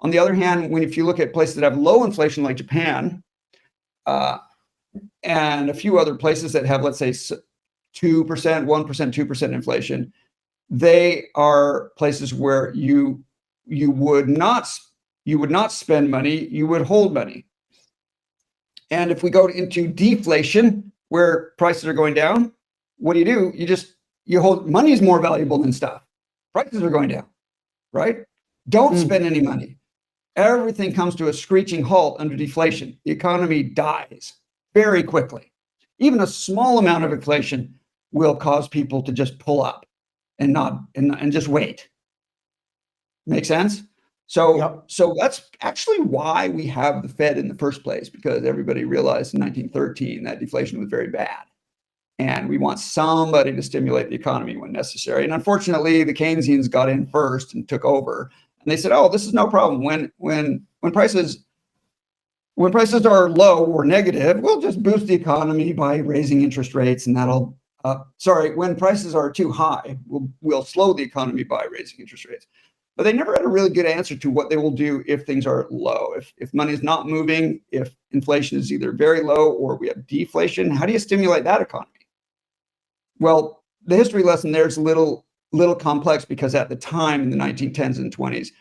Speaker 1: On the other hand, if you look at places that have low inflation like Japan, and a few other places that have, let's say, 2%, 1%, 2% inflation, they are places where you would not spend money, you would hold money. And if we go into deflation, where prices are going down, what do? You hold. Money is more valuable than stuff. Prices are going down, right? Don't spend any money. Everything comes to a screeching halt under deflation. The economy dies very quickly. Even a small amount of inflation will cause people to just pull up and just wait. Make sense? So that's actually why we have the Fed in the first place, because everybody realized in 1913 that deflation was very bad. And we want somebody to stimulate the economy when necessary. And unfortunately, the Keynesians got in first and took over. And they said, "Oh, this is no problem. When prices are low or negative, we'll just boost the economy by raising interest rates, and that'll when prices are too high, we'll slow the economy by raising interest rates." But they never had a really good answer to what they will do if things are low. If money is not moving, if inflation is either very low or we have deflation, how do you stimulate that economy? Well, the history lesson there is a little complex, because at the time in the 1910s and 20s,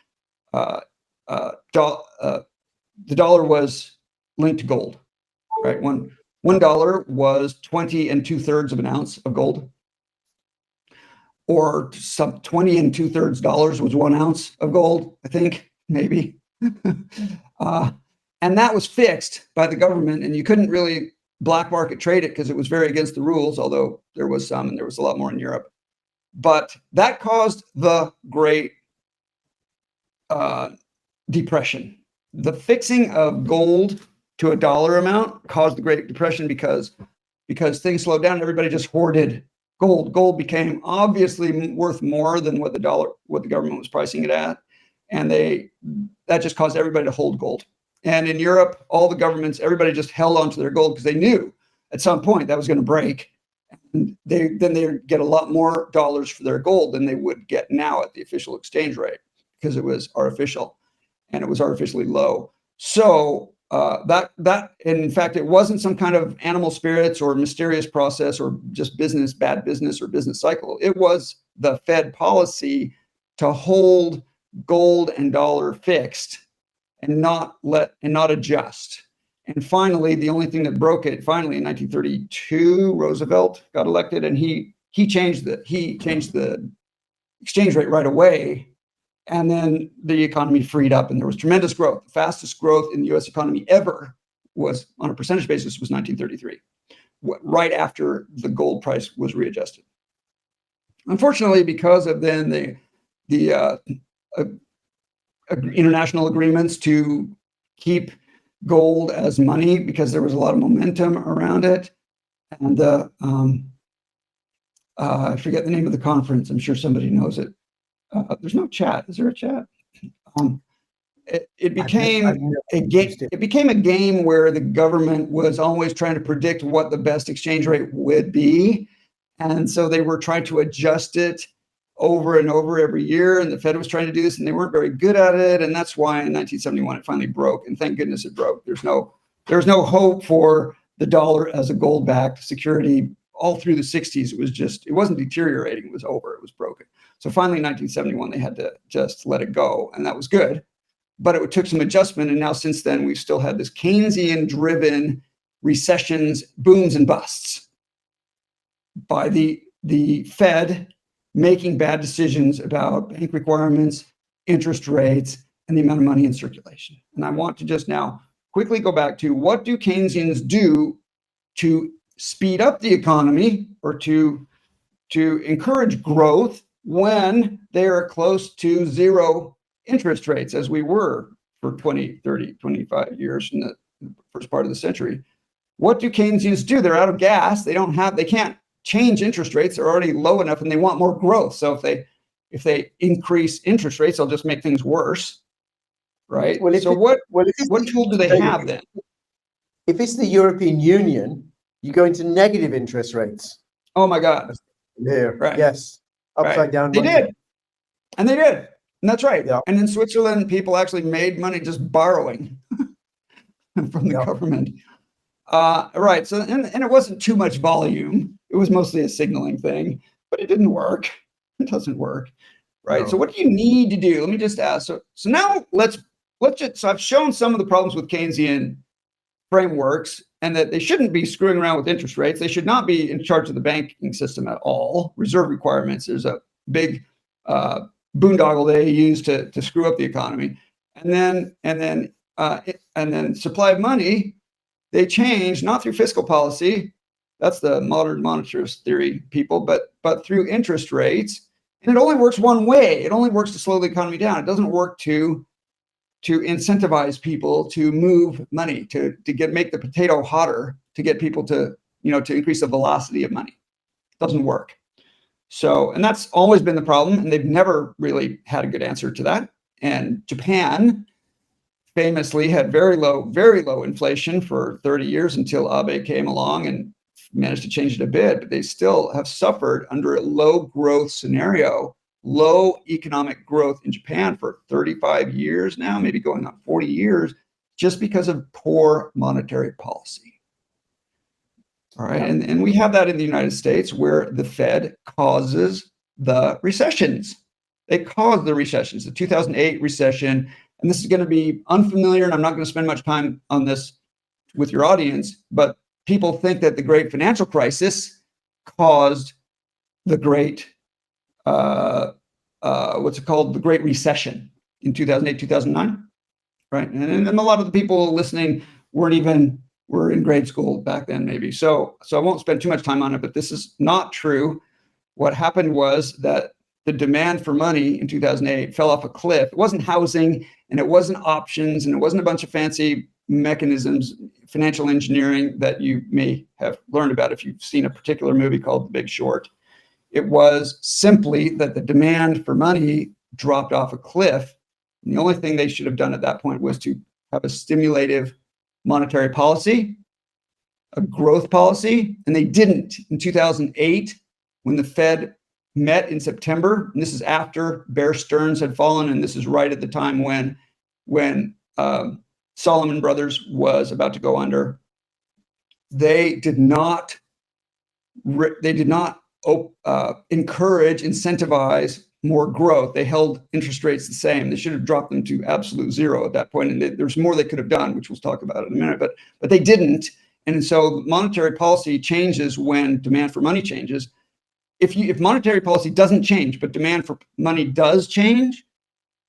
Speaker 1: the dollar was linked to gold, right? $1 was 20 2/3 of an ounce of gold, or some 20 2/3 dollars was 1 ounce of gold, I think, maybe. And that was fixed by the government, and you couldn't really black market trade it because it was very against the rules, although there was some, and there was a lot more in Europe. But that caused the Great Depression. The fixing of gold to a dollar amount caused the Great Depression because things slowed down. Everybody just hoarded gold. Gold became obviously worth more than what the government was pricing it at, and that just caused everybody to hold gold. And in Europe, all the governments, everybody just held onto their gold because they knew at some point that was going to break. And then they'd get a lot more dollars for their gold than they would get now at the official exchange rate, because it was artificial, and it was artificially low. So that in fact, it wasn't some kind of animal spirits or mysterious process or just bad business or business cycle. It was the Fed policy to hold gold and dollar fixed and not adjust. And finally, the only thing that broke it, finally in 1932, Roosevelt got elected, and he changed the exchange rate right away. And then the economy freed up, and there was tremendous growth. The fastest growth in the US economy ever was, on a percentage basis, was 1933, right after the gold price was readjusted. Unfortunately, because of then the international agreements to keep gold as money, because there was a lot of momentum around it. And I forget the name of the conference. I'm sure somebody knows it. There's no chat. Is there a chat? It became a game. It became a game where the government was always trying to predict what the best exchange rate would be, and so they were trying to adjust it over and over every year. And the Fed was trying to do this, and they weren't very good at it. And that's why in 1971 it finally broke. And thank goodness it broke. There was no hope for the dollar as a gold-backed security all through the 60s. It wasn't deteriorating. It was over. It was broken. So finally, in 1971, they had to just let it go, and that was good. But it took some adjustment, and now since then, we've still had this Keynesian-driven recessions, booms and busts by the Fed making bad decisions about bank requirements, interest rates, and the amount of money in circulation. And I want to just now quickly go back to, what do Keynesians do to speed up the economy or to encourage growth when they are close to zero interest rates, as we were for 20, 30, 25 years in the first part of the century? What do Keynesians do? They're out of gas. They can't change interest rates, they're already low enough and they want more growth. So if they increase interest rates, they'll just make things worse, right?
Speaker 3: Well,
Speaker 1: so what tool do they have then?
Speaker 3: If it's the European Union, you go into negative interest rates.
Speaker 1: Oh my God.
Speaker 3: Here,
Speaker 1: Right.
Speaker 3: yes, upside down.
Speaker 1: They did. And that's right.
Speaker 3: Yeah.
Speaker 1: And in Switzerland, people actually made money just borrowing from the government. Right. So, and it wasn't too much volume. It was mostly a signaling thing, but it didn't work. It doesn't work. Right.
Speaker 3: No.
Speaker 1: So what do you need to do? Let me just ask. So now so I've shown some of the problems with Keynesian frameworks and that they shouldn't be screwing around with interest rates. They should not be in charge of the banking system at all. Reserve requirements, there's a big boondoggle they use to screw up the economy. And then supply of money, they change not through fiscal policy. That's the modern monetarist theory people, but through interest rates. And it only works one way. It only works to slow the economy down. It doesn't work to incentivize people to move money, to make the potato hotter, to get people to increase the velocity of money. It doesn't work. So, and that's always been the problem, and they've never really had a good answer to that. And Japan famously had very low inflation for 30 years until Abe came along and managed to change it a bit, but they still have suffered under a low growth scenario, low economic growth in Japan for 35 years now, maybe going on 40 years, just because of poor monetary policy. All right. And we have that in the United States where the Fed causes the recessions. They cause the recessions, the 2008 recession. And this is going to be unfamiliar, and I'm not going to spend much time on this with your audience, but people think that the great financial crisis caused the great, what's it called? The Great Recession in 2008, 2009, right? And a lot of the people listening were in grade school back then, maybe. So I won't spend too much time on it, but this is not true. What happened was that the demand for money in 2008 fell off a cliff. It wasn't housing, and it wasn't options, and it wasn't a bunch of fancy mechanisms, financial engineering that you may have learned about if you've seen a particular movie called The Big Short. It was simply that the demand for money dropped off a cliff. And the only thing they should have done at that point was to have a stimulative monetary policy, a growth policy, and they didn't. In 2008, when the Fed met in September, and this is after Bear Stearns had fallen, and this is right at the time when Salomon Brothers was about to go under. They did not encourage, incentivize more growth. They held interest rates the same. They should have dropped them to absolute zero at that point. And there's more they could have done, which we'll talk about in a minute. But they didn't. And so monetary policy changes when demand for money changes. If monetary policy doesn't change, but demand for money does change,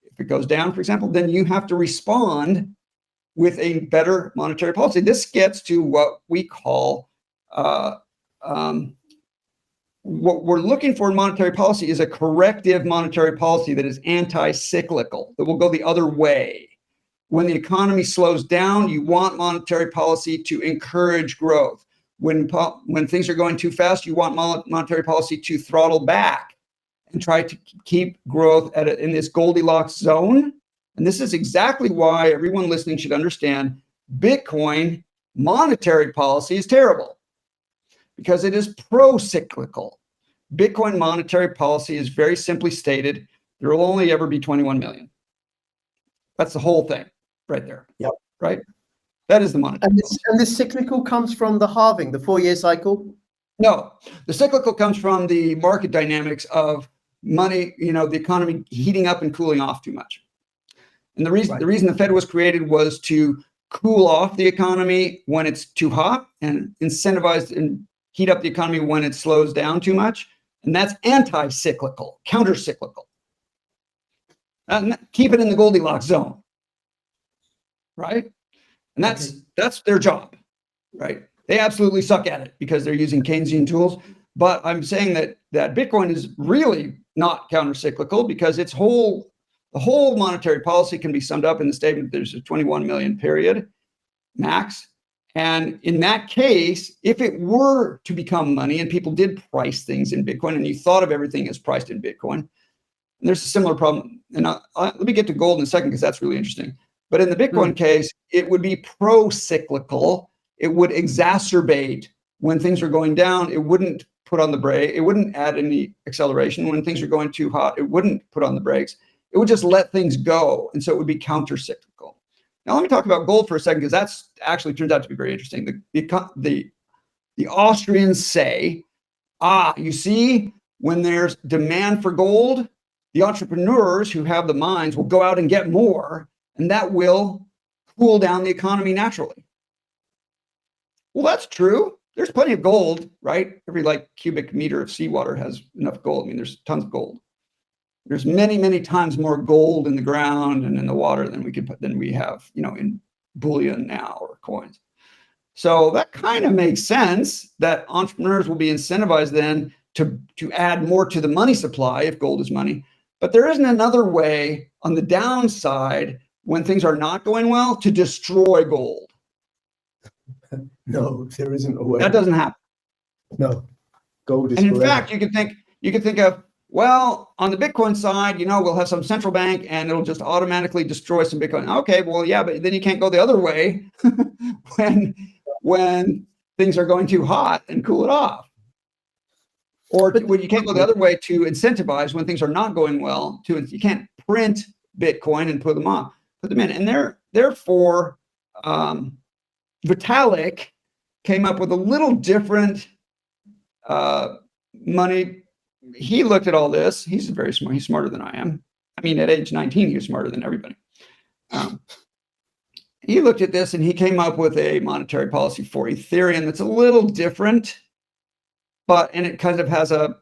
Speaker 1: if it goes down, for example, then you have to respond with a better monetary policy. This gets to what we call, what we're looking for in monetary policy is a corrective monetary policy that is anti-cyclical, that will go the other way. When the economy slows down, you want monetary policy to encourage growth. When things are going too fast, you want monetary policy to throttle back and try to keep growth in this Goldilocks zone. And this is exactly why everyone listening should understand Bitcoin monetary policy is terrible, because it is pro-cyclical. Bitcoin monetary policy is very simply stated, there will only ever be 21 million. That's the whole thing right there.
Speaker 3: Yep.
Speaker 1: Right? That is the monetary policy.
Speaker 3: And the cyclical comes from the halving, the 4-year cycle?
Speaker 1: No, the cyclical comes from the market dynamics of money, the economy heating up and cooling off too much. And the reason the Fed was created was to cool off the economy when it's too hot and incentivize and heat up the economy when it slows down too much. And that's anti-cyclical, counter-cyclical. Keep it in the Goldilocks zone, right? And that's their job, right? They absolutely suck at it because they're using Keynesian tools. But I'm saying that Bitcoin is really not counter-cyclical because the whole monetary policy can be summed up in the statement there's a 21 million period max, And in that case, if it were to become money and people did price things in Bitcoin and you thought of everything as priced in Bitcoin, and there's a similar problem. And let me get to gold in a second because that's really interesting. But in the Bitcoin case, it would be pro-cyclical. It would exacerbate when things are going down. It wouldn't put on the brake. It wouldn't add any acceleration. When things are going too hot, it wouldn't put on the brakes. It would just let things go. And so it would be counter-cyclical. Now, let me talk about gold for a second, because that's actually turns out to be very interesting. The Austrians say, you see, when there's demand for gold, the entrepreneurs who have the mines will go out and get more, and that will cool down the economy naturally. Well, that's true. There's plenty of gold, right? Every cubic meter of seawater has enough gold. I mean, there's tons of gold. There's many, many times more gold in the ground and in the water than we have, in bullion now or coins. So that kind of makes sense that entrepreneurs will be incentivized then to add more to the money supply if gold is money. But there isn't another way on the downside when things are not going well to destroy gold.
Speaker 3: No, there isn't a way.
Speaker 1: That doesn't happen.
Speaker 3: No, gold is.
Speaker 1: And in fact, you could think of, well, on the Bitcoin side, we'll have some central bank and it'll just automatically destroy some Bitcoin. Okay, well, yeah, but then you can't go the other way when things are going too hot and cool it off. Or when you can't go the other way to incentivize when things are not going well. You can't print Bitcoin and put them in. And therefore, Vitalik came up with a little different money. He looked at all this. He's very smart. He's smarter than I am. I mean, at age 19, he was smarter than everybody. He looked at this and he came up with a monetary policy for Ethereum that's a little different, and it kind of has a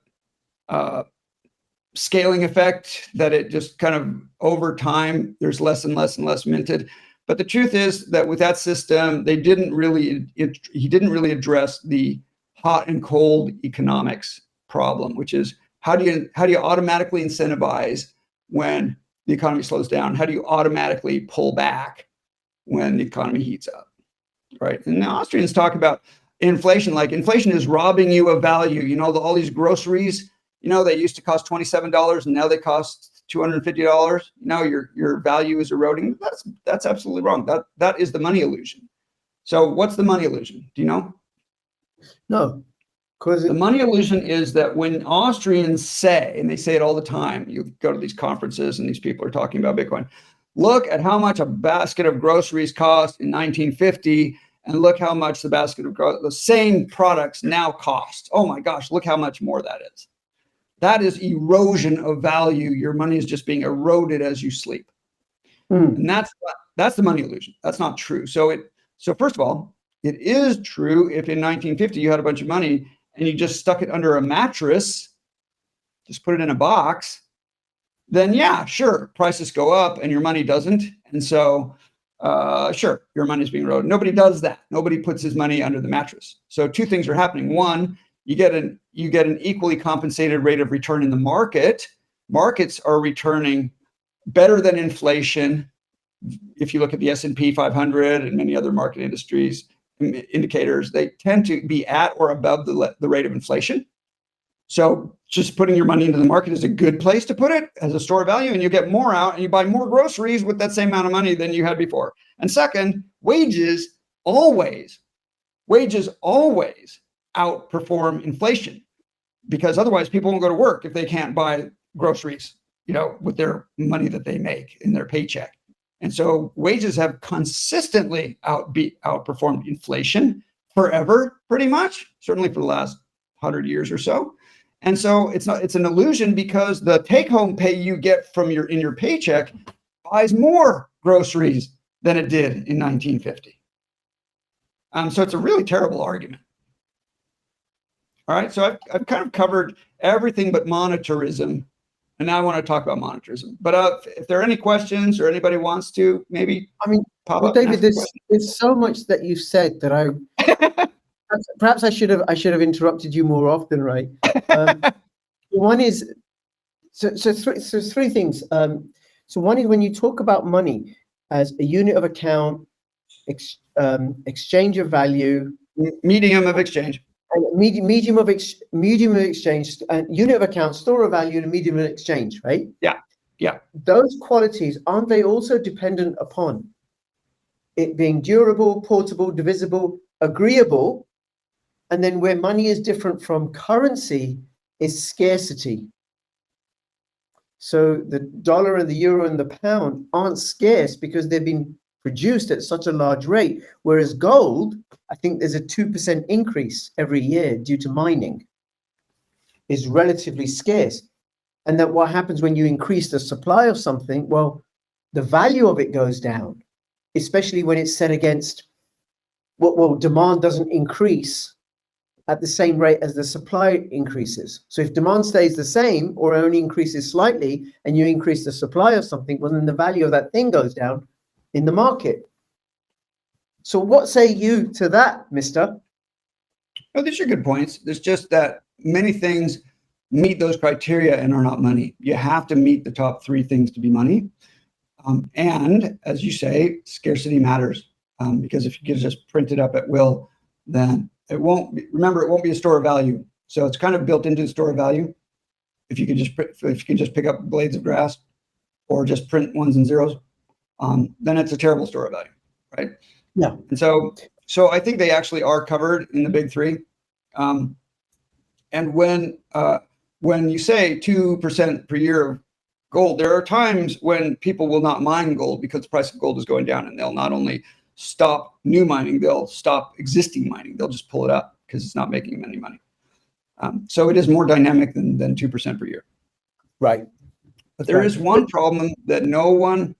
Speaker 1: scaling effect that it just kind of over time, there's less and less and less minted. But the truth is that with that system, he didn't really address the hot and cold economics problem, which is how do you automatically incentivize when the economy slows down? How do you automatically pull back when the economy heats up, right? And the Austrians talk about inflation, like inflation is robbing you of value. All these groceries, they used to cost $27 and now they cost $250. Your value is eroding. That's absolutely wrong. That is the money illusion. So what's the money illusion? Do you know?
Speaker 3: No.
Speaker 1: The money illusion is that when Austrians say, and they say it all the time, you go to these conferences and these people are talking about Bitcoin, look at how much a basket of groceries cost in 1950 and look how much the same products now cost. Oh my gosh, look how much more that is. That is erosion of value. Your money is just being eroded as you sleep. And that's the money illusion. That's not true. So first of all, it is true if in 1950 you had a bunch of money and you just stuck it under a mattress, just put it in a box, then yeah, sure, prices go up and your money doesn't. And so, sure, your money's being eroded. Nobody does that. Nobody puts his money under the mattress. So two things are happening. One, you get an equally compensated rate of return in the market. Markets are returning better than inflation. If you look at the S&P 500 and many other market indicators, they tend to be at or above the rate of inflation. So just putting your money into the market is a good place to put it as a store of value, and you get more out and you buy more groceries with that same amount of money than you had before. And second, wages always outperform inflation, because otherwise people won't go to work if they can't buy groceries, with their money that they make in their paycheck. And so wages have consistently outperformed inflation forever, pretty much, certainly for the last 100 years or so. And so it's an illusion, because the take-home pay you get in your paycheck buys more groceries than it did in 1950. So it's a really terrible argument. All right, so I've kind of covered everything but monetarism, and now I want to talk about monetarism. But if there are any questions or anybody wants to maybe pop up.
Speaker 3: David, there's so much that you've said that perhaps I should have interrupted you more often, right? One is three things. So one is when you talk about money as a unit of account, exchange of value,
Speaker 1: Medium of exchange.
Speaker 3: medium of exchange, unit of account, store of value, and medium of exchange, right?
Speaker 1: Yeah. Yeah.
Speaker 3: Those qualities, aren't they also dependent upon it being durable, portable, divisible, agreeable? And then where money is different from currency is scarcity. So the dollar and the euro and the pound aren't scarce because they've been produced at such a large rate. Whereas gold, I think there's a 2% increase every year due to mining, is relatively scarce. And that what happens when you increase the supply of something, well, the value of it goes down, especially when it's set against, well, demand doesn't increase at the same rate as the supply increases. So if demand stays the same or only increases slightly and you increase the supply of something, well, then the value of that thing goes down in the market. So what say you to that, mister?
Speaker 1: Oh, these are good points. There's just that many things meet those criteria and are not money. You have to meet the top three things to be money. And as you say, scarcity matters, because if you can just print it up at will, then it won't be, remember, it won't be a store of value. So it's kind of built into the store of value. If you can just pick up blades of grass or just print ones and zeros, then it's a terrible store of value, right?
Speaker 3: Yeah.
Speaker 1: And so I think they actually are covered in the big three. And when you say 2% per year of gold, there are times when people will not mine gold because the price of gold is going down, and they'll not only stop new mining, they'll stop existing mining. They'll just pull it up because it's not making them any money. So it is more dynamic than 2% per year.
Speaker 3: Right.
Speaker 1: But there is one problem that no one,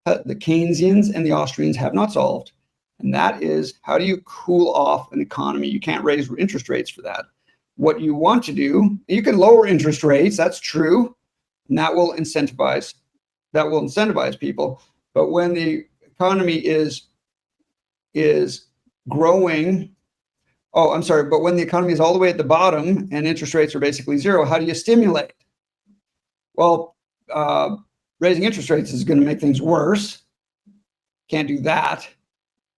Speaker 1: the Keynesians and the Austrians, have not solved. And that is, how do you cool off an economy? You can't raise interest rates for that. What you want to do, you can lower interest rates, that's true, and that will incentivize people. But when the economy is growing, but when the economy is all the way at the bottom and interest rates are basically zero, how do you stimulate? Well, raising interest rates is going to make things worse. Can't do that.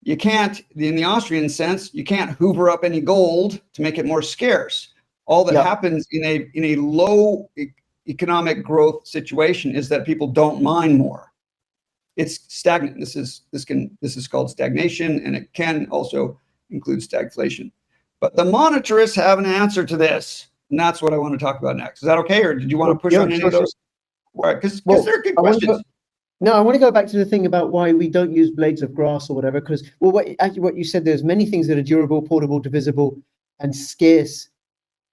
Speaker 1: You can't, in the Austrian sense, you can't hoover up any gold to make it more scarce. All that happens in a low economic growth situation is that people don't mine more. It's stagnant. This is called stagnation, and it can also include stagflation. But the monetarists have an answer to this, and that's what I want to talk about next. Is that okay, or did you want to push on any of those? All right, because they're good questions.
Speaker 3: I want to go back to the thing about why we don't use blades of grass or whatever, because, well, what you said, there's many things that are durable, portable, divisible, and scarce,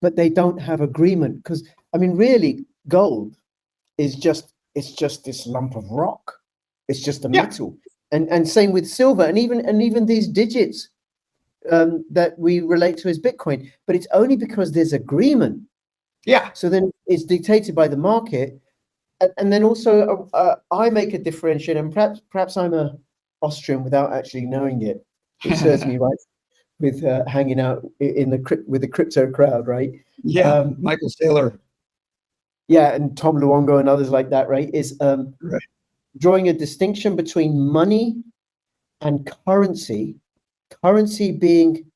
Speaker 3: but they don't have agreement. Because, I mean, really, gold is just this lump of rock. It's just a metal. And same with silver, and even these digits that we relate to as Bitcoin. But it's only because there's agreement.
Speaker 1: Yeah.
Speaker 3: So then it's dictated by the market. And then also, I make a differentiation, and perhaps I'm a Austrian without actually knowing it. It serves me right with hanging out with the crypto crowd, right?
Speaker 1: Yeah, Michael Saylor.
Speaker 3: Yeah, and Tom Luongo and others like that, right? Is
Speaker 1: right.
Speaker 3: Drawing a distinction between money and currency. Currency being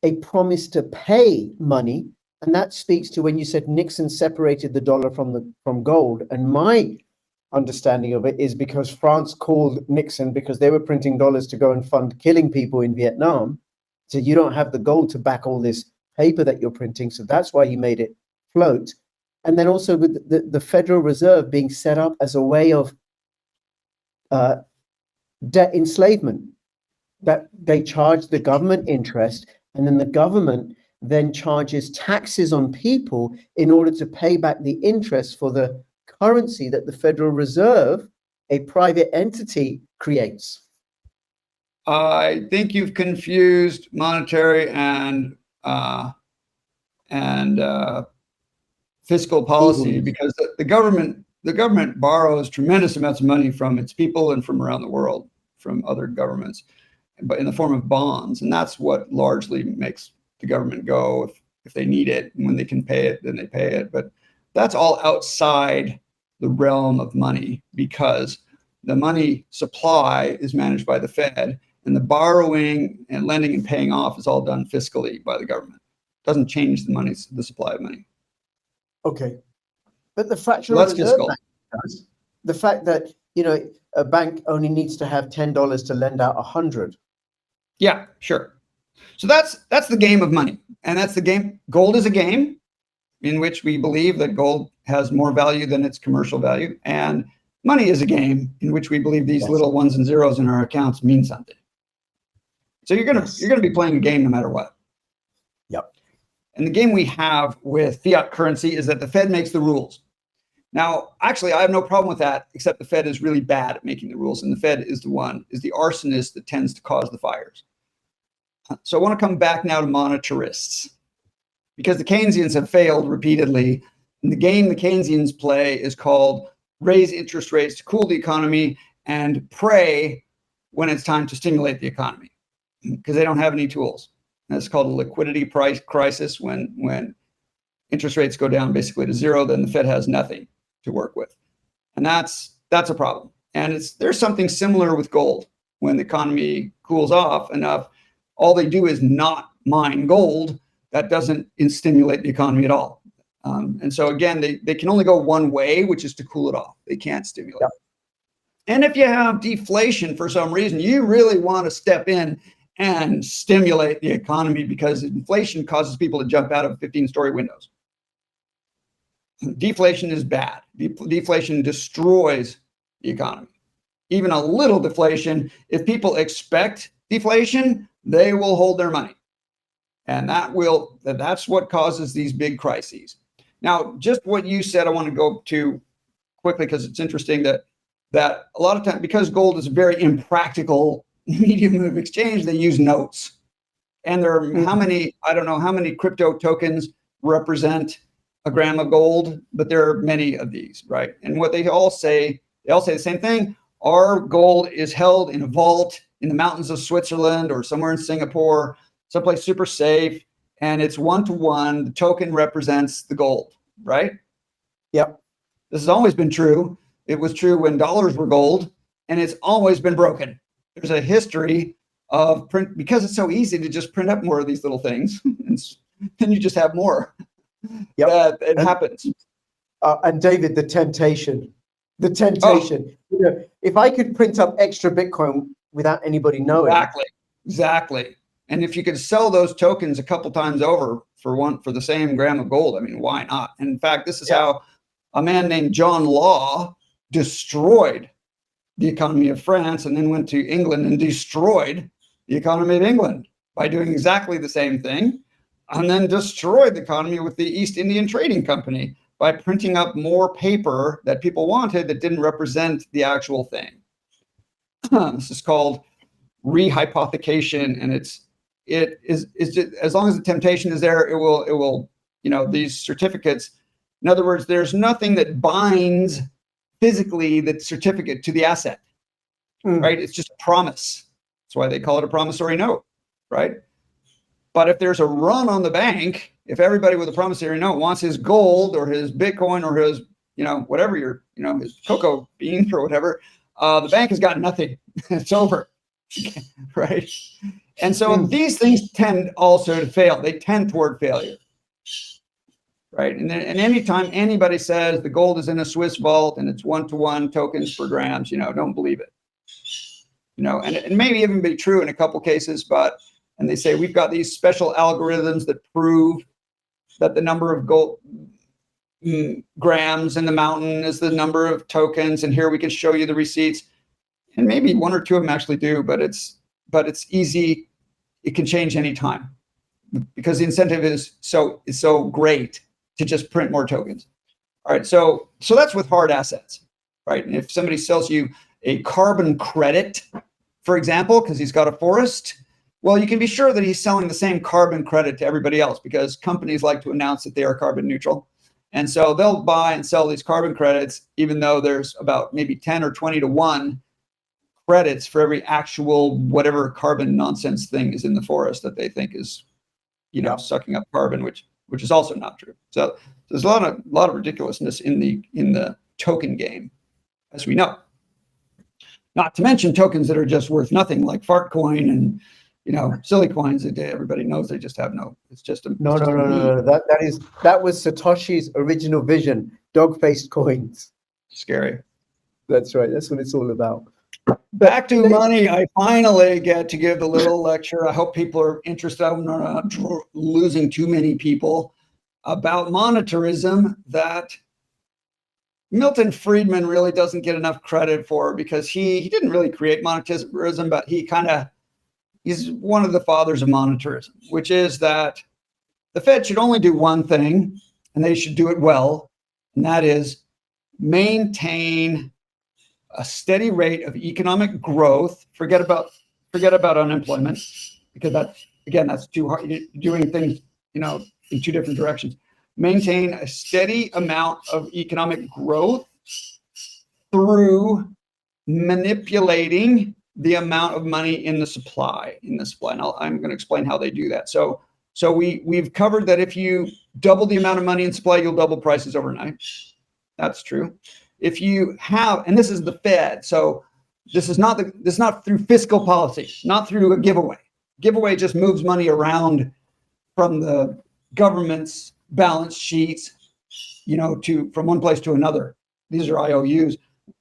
Speaker 3: a promise to pay money. And that speaks to when you said Nixon separated the dollar from gold. And my understanding of it is because France called Nixon because they were printing dollars to go and fund killing people in Vietnam. So you don't have the gold to back all this paper that you're printing. So that's why he made it float. And then also with the Federal Reserve being set up as a way of debt enslavement, that they charge the government interest, and then the government then charges taxes on people in order to pay back the interest for the currency that the Federal Reserve, a private entity, creates.
Speaker 1: I think you've confused monetary and fiscal policy, because the government borrows tremendous amounts of money from its people and from around the world, from other governments, but in the form of bonds, and that's what largely makes the government go. If they need it, and when they can pay it, then they pay it. But that's all outside the realm of money, because the money supply is managed by the Fed, And the borrowing and lending and paying off is all done fiscally by the government. It doesn't change the supply of money.
Speaker 3: Okay. But the fractional
Speaker 1: Let's get
Speaker 3: reserve
Speaker 1: gold.
Speaker 3: bank does. The fact that, you know, a bank only needs to have $10 to lend out 100.
Speaker 1: Yeah, sure. So that's the game of money. And that's the game. Gold is a game in which we believe that gold has more value than its commercial value. And money is a game in which we believe these little ones and zeros in our accounts mean something. So you're gonna be playing a game no matter what.
Speaker 3: Yep.
Speaker 1: And the game we have with fiat currency is that the Fed makes the rules. Now, actually, I have no problem with that, except the Fed is really bad at making the rules, and the Fed is the arsonist that tends to cause the fires. So I want to come back now to monetarists, because the Keynesians have failed repeatedly. And the game the Keynesians play is called raise interest rates to cool the economy and pray when it's time to stimulate the economy, because they don't have any tools. That's called a liquidity price crisis. When interest rates go down basically to zero, then the Fed has nothing to work with. And that's a problem. And there's something similar with gold. When the economy cools off enough, all they do is not mine gold. That doesn't stimulate the economy at all. And so again, they can only go one way, which is to cool it off. They can't stimulate. Yep. And if you have deflation for some reason, you really want to step in and stimulate the economy, because inflation causes people to jump out of 15-story windows. Deflation is bad. Deflation destroys the economy. Even a little deflation, if people expect deflation, they will hold their money. And that's what causes these big crises. Now, just what you said, I want to go to quickly, because it's interesting that a lot of times, because gold is a very impractical medium of exchange, they use notes. And there are I don't know how many crypto tokens represent a gram of gold, but there are many of these, right? And what they all say the same thing. Our gold is held in a vault in the mountains of Switzerland or somewhere in Singapore, someplace super safe, and it's 1-to-1. The token represents the gold, right?
Speaker 3: Yep.
Speaker 1: This has always been true. It was true when dollars were gold, and it's always been broken. There's a history of print, because it's so easy to just print up more of these little things, and then you just have more.
Speaker 3: Yep.
Speaker 1: It happens.
Speaker 3: And David, the temptation. You know, if I could print up extra Bitcoin without anybody knowing.
Speaker 1: Exactly. And if you could sell those tokens a couple times over for the same gram of gold, I mean, why not? And in fact, this is how a man named John Law destroyed the economy of France, and then went to England and destroyed the economy of England by doing exactly the same thing, and then destroyed the economy with the East Indian Trading Company by printing up more paper that people wanted that didn't represent the actual thing. This is called rehypothecation, and it is just, as long as the temptation is there, it will these certificates. In other words, there's nothing that binds physically the certificate to the asset, right? It's just a promise. That's why they call it a promissory note, right? But if there's a run on the bank, if everybody with a promissory note wants his gold or his Bitcoin or his, whatever his cocoa beans or whatever, the bank has got nothing. It's over, right? And so these things tend also to fail. They tend toward failure, right? And anytime anybody says the gold is in a Swiss vault and it's 1-to-1 tokens per grams, don't believe it. And it may even be true in a couple cases, and they say we've got these special algorithms that prove that the number of gold grams in the mountain is the number of tokens, and here we can show you the receipts. And maybe one or two of them actually do, but it's easy. It can change any time because the incentive is so great to just print more tokens. All right, so that's with hard assets, right? And if somebody sells you a carbon credit, for example, because he's got a forest, well, you can be sure that he's selling the same carbon credit to everybody else, because companies like to announce that they are carbon neutral. And so they'll buy and sell these carbon credits, even though there's about maybe 10 or 20 to 1 credits for every actual whatever carbon nonsense thing is in the forest that they think is, sucking up carbon, which is also not true. So there's a lot of ridiculousness in the token game, as we know. Not to mention tokens that are just worth nothing, like fart coin and, silly coins that everybody knows they just have no. It's just a
Speaker 3: No,
Speaker 1: it's
Speaker 3: no,
Speaker 1: just a
Speaker 3: no, no,
Speaker 1: meme.
Speaker 3: no. That was Satoshi's original vision, dog-faced coins.
Speaker 1: Scary.
Speaker 3: That's right. That's what it's all about.
Speaker 1: Back to money. I finally get to give the little lecture. I hope people are interested. I'm not losing too many people about monetarism that Milton Friedman really doesn't get enough credit for, because he didn't really create monetarism, but he's one of the fathers of monetarism, which is that the Fed should only do one thing, and they should do it well, and that is maintain a steady rate of economic growth. Forget about unemployment, because that's too hard. You're doing things, in two different directions. Maintain a steady amount of economic growth through manipulating the amount of money in the supply. And I'm going to explain how they do that. So we've covered that if you double the amount of money in supply, you'll double prices overnight. That's true. If you have, and this is the Fed, so this is not through fiscal policy, not through a giveaway. Giveaway just moves money around from the government's balance sheets, from one place to another. These are IOUs.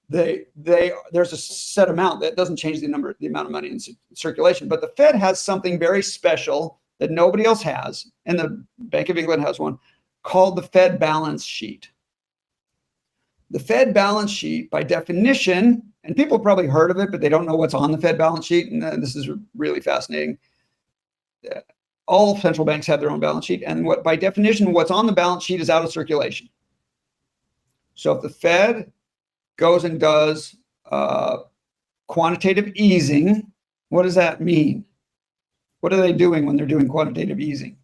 Speaker 1: There's a set amount that doesn't change the amount of money in circulation. But the Fed has something very special that nobody else has, and the Bank of England has one called the Fed balance sheet. The Fed balance sheet, by definition, and people have probably heard of it, but they don't know what's on the Fed balance sheet. And this is really fascinating. All central banks have their own balance sheet. And by definition, what's on the balance sheet is out of circulation. So if the Fed goes and does quantitative easing, what does that mean? What are they doing when they're doing quantitative easing?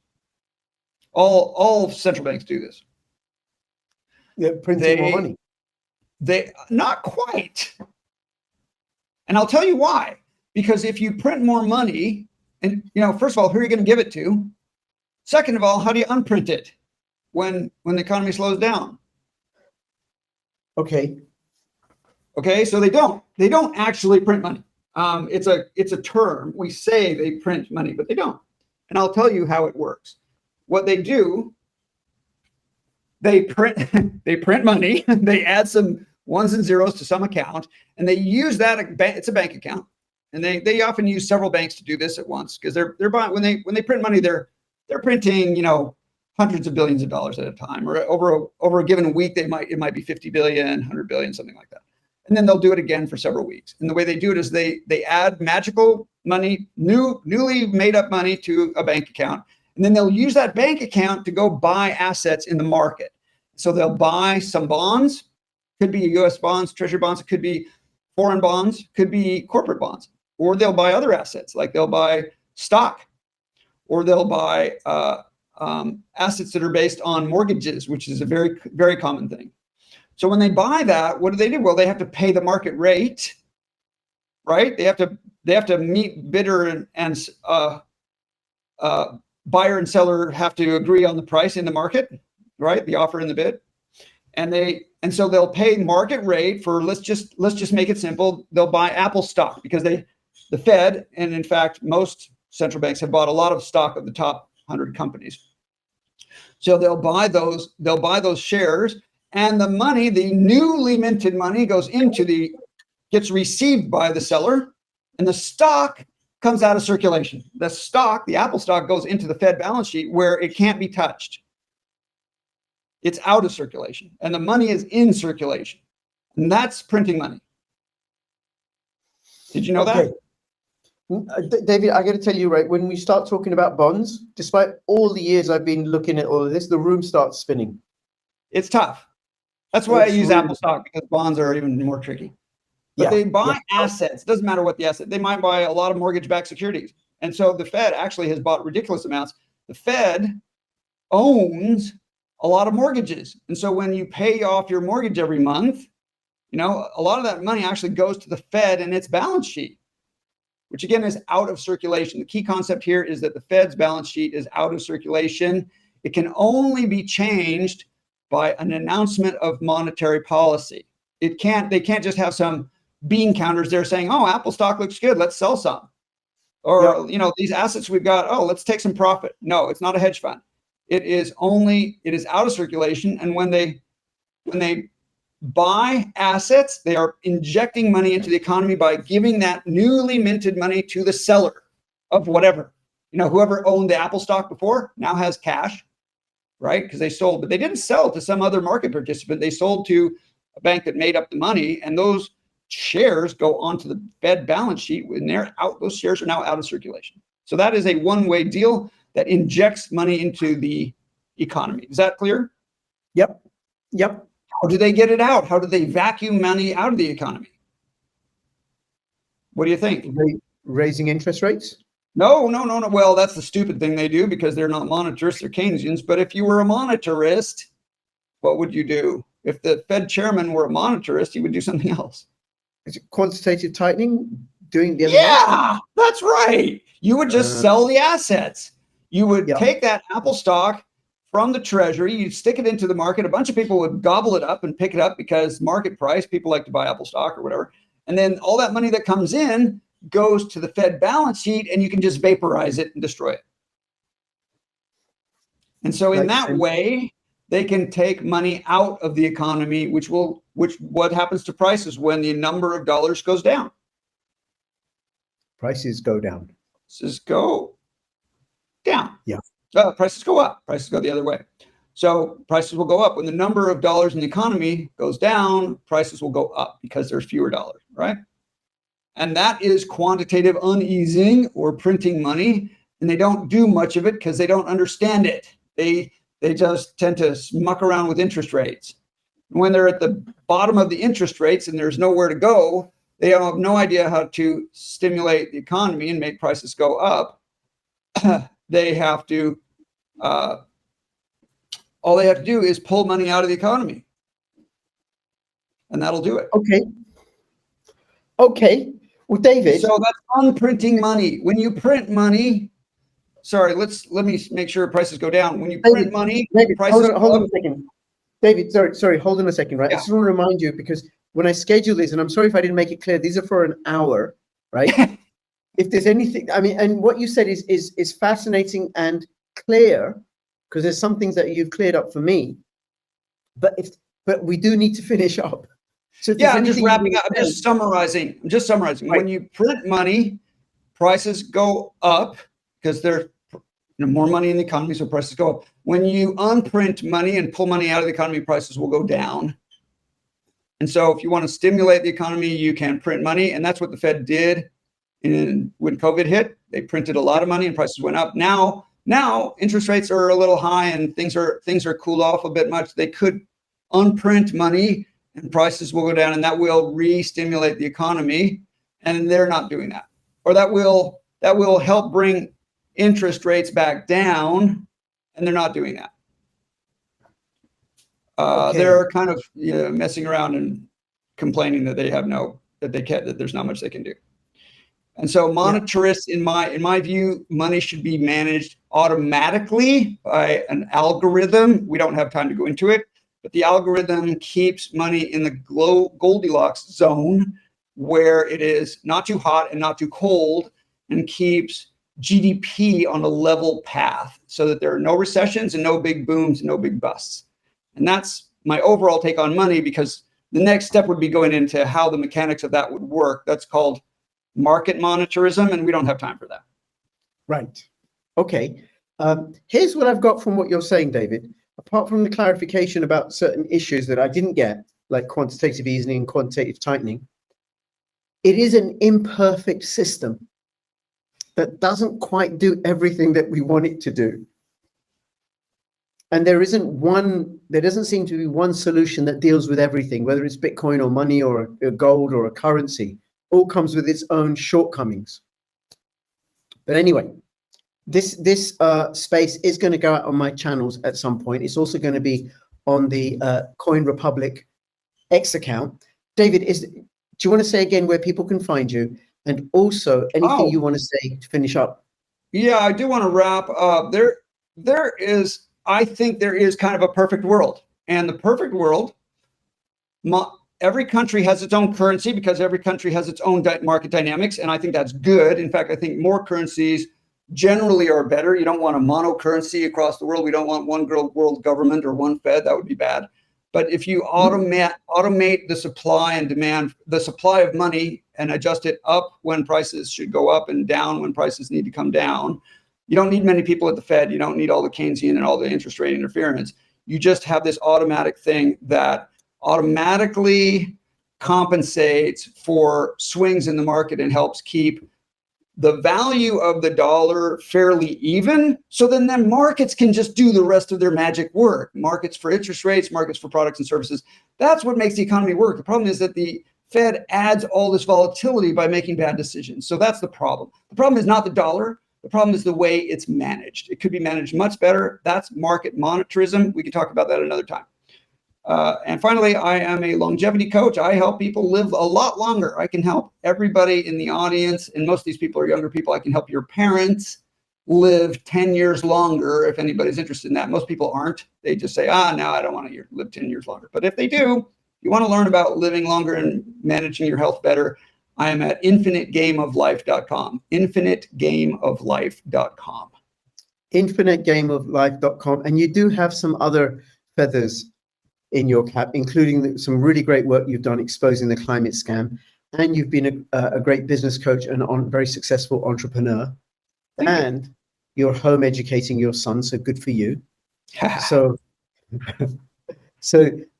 Speaker 1: All central banks do this.
Speaker 3: They're printing more money.
Speaker 1: They not quite. And I'll tell you why. Because if you print more money, and first of all, who are you going to give it to? Second of all, how do you unprint it when the economy slows down?
Speaker 3: Okay,
Speaker 1: so they don't actually print money. It's a term. We say they print money, but they don't. And I'll tell you how it works. What they do, they print money, they add some ones and zeros to some account, and they use that. It's a bank account, and they often use several banks to do this at once, because they're buying, when they print money, they're printing hundreds of billions of dollars at a time, or over a given week it might be 50 billion, 100 billion, something like that. And then they'll do it again for several weeks. And the way they do it is they add magical money, newly made up money to a bank account, and then they'll use that bank account to go buy assets in the market. So they'll buy some bonds, could be US bonds, treasury bonds, it could be foreign bonds, could be corporate bonds, or they'll buy other assets, like they'll buy stock, or they'll buy assets that are based on mortgages, which is a very, very common thing. So when they buy that, what do? Well, they have to pay the market rate, right? They have to meet bidder and buyer and seller have to agree on the price in the market, right? The offer and the bid. And so they'll pay market rate for, let's just make it simple. They'll buy Apple stock, because the Fed, and in fact, most central banks have bought a lot of stock of the top 100 companies. So they'll buy those shares, and the money, the newly minted money, gets received by the seller, and the stock comes out of circulation. The Apple stock, goes into the Fed balance sheet where it can't be touched. It's out of circulation, and the money is in circulation, and that's printing money. Did you know that?
Speaker 3: David, I got to tell you, right, when we start talking about bonds, despite all the years I've been looking at all of this, the room starts spinning.
Speaker 1: It's tough. That's why I use Apple stock, because bonds are even more tricky. But they buy assets. Doesn't matter what the asset. They might buy a lot of mortgage-backed securities. And so the Fed actually has bought ridiculous amounts. The Fed owns a lot of mortgages. And so when you pay off your mortgage every month, a lot of that money actually goes to the Fed and its balance sheet, which again is out of circulation. The key concept here is that the Fed's balance sheet is out of circulation. It can only be changed by an announcement of monetary policy. They can't just have some bean counters there saying, oh, Apple stock looks good, let's sell some. Or, these assets we've got, oh, let's take some profit. No, it's not a hedge fund. It is out of circulation. And when they buy assets, they are injecting money into the economy by giving that newly minted money to the seller of whatever. Whoever owned the Apple stock before now has cash, right? Because they sold, but they didn't sell to some other market participant. They sold to a bank that made up the money, and those shares go onto the Fed balance sheet. When they're out, those shares are now out of circulation. So that is a one-way deal that injects money into the economy. Is that clear?
Speaker 3: Yep.
Speaker 1: How do they get it out? How do they vacuum money out of the economy? What do you think?
Speaker 3: Raising interest rates?
Speaker 1: No. Well, that's the stupid thing they do because they're not monetarists, they're Keynesians. But if you were a monetarist, what would you do? If the Fed chairman were a monetarist, he would do something else.
Speaker 3: Is it quantitative tightening? Doing the other
Speaker 1: Yeah, that's right. You would just sell the assets. You would take that Apple stock from the treasury, you'd stick it into the market. A bunch of people would gobble it up and pick it up because market price, people like to buy Apple stock or whatever. And then all that money that comes in goes to the Fed balance sheet, and you can just vaporize it and destroy it. And so in that way, they can take money out of the economy, which what happens to prices when the number of dollars goes down?
Speaker 3: Prices go down.
Speaker 1: Prices go down.
Speaker 3: Yeah.
Speaker 1: Prices go up. Prices go the other way. So prices will go up. When the number of dollars in the economy goes down, prices will go up because there's fewer dollars, right? And that is quantitative uneasing or printing money. And they don't do much of it because they don't understand it. They just tend to muck around with interest rates. When they're at the bottom of the interest rates and there's nowhere to go, they have no idea how to stimulate the economy and make prices go up. They have to, all they have to do is pull money out of the economy. And that'll do it.
Speaker 3: Okay. Well, David.
Speaker 1: So that's unprinting money. When you print money, let me make sure prices go down. When you print money, prices
Speaker 3: hold on a second. David, sorry, hold on a second, right?
Speaker 1: Yeah.
Speaker 3: I just want to remind you, because when I schedule this, and I'm sorry if I didn't make it clear, these are for an hour, right? If there's anything, and what you said is fascinating and clear, because there's some things that you've cleared up for me, but we do need to finish up. So
Speaker 1: I'm just wrapping up. I'm just summarizing. Right. When you print money, prices go up because there's more money in the economy, so prices go up. When you unprint money and pull money out of the economy, prices will go down. And so if you want to stimulate the economy, you can print money. And that's what the Fed did when COVID hit. They printed a lot of money and prices went up. Now interest rates are a little high and things are cooled off a bit much. They could unprint money and prices will go down, and that will re-stimulate the economy. And they're not doing that. Or that will help bring interest rates back down, and they're not doing that. They're kind of messing around and complaining that that there's not much they can do. And so monetarists, in my view, money should be managed automatically by an algorithm. We don't have time to go into it, but the algorithm keeps money in the Goldilocks zone, where it is not too hot and not too cold, and keeps GDP on a level path so that there are no recessions and no big booms and no big busts. And that's my overall take on money, because the next step would be going into how the mechanics of that would work. That's called market monetarism, and we don't have time for that.
Speaker 3: Right. Okay. Here's what I've got from what you're saying, David. Apart from the clarification about certain issues that I didn't get, like quantitative easing and quantitative tightening, it is an imperfect system that doesn't quite do everything that we want it to do. And there doesn't seem to be one solution that deals with everything, whether it's Bitcoin or money or a gold or a currency. All comes with its own shortcomings. But anyway, this space is going to go out on my channels at some point. It's also going to be on the Coin Republic X account. David, do you want to say again where people can find you, and also anything you want to say to finish up?
Speaker 1: Yeah, I do want to wrap up. I think there is kind of a perfect world, and the perfect world every country has its own currency because every country has its own market dynamics. And I think that's good. In fact, I think more currencies generally are better. You don't want a mono currency across the world. We don't want one world government or one Fed. That would be bad. But if you automate the supply and demand, the supply of money, and adjust it up when prices should go up and down when prices need to come down, you don't need many people at the Fed. You don't need all the Keynesian and all the interest rate interference. You just have this automatic thing that automatically compensates for swings in the market and helps keep the value of the dollar fairly even. So then the markets can just do the rest of their magic work. Markets for interest rates, markets for products and services. That's what makes the economy work. The problem is that the Fed adds all this volatility by making bad decisions. So that's the problem. The problem is not the dollar. The problem is the way it's managed. It could be managed much better. That's market monetarism. We can talk about that another time. And finally, I am a longevity coach. I help people live a lot longer. I can help everybody in the audience, and most of these people are younger people. I can help your parents live 10 years longer if anybody's interested in that. Most people aren't. They just say, no, I don't want to live 10 years longer. But if they do, you want to learn about living longer and managing your health better, I am at infinitegameoflife.com. Infinitegameoflife.com.
Speaker 3: Infinitegameoflife.com. And you do have some other feathers in your cap, including some really great work you've done exposing the climate scam. And you've been a great business coach and very successful entrepreneur.
Speaker 1: Thank you.
Speaker 3: You're home educating your son, so good for you. So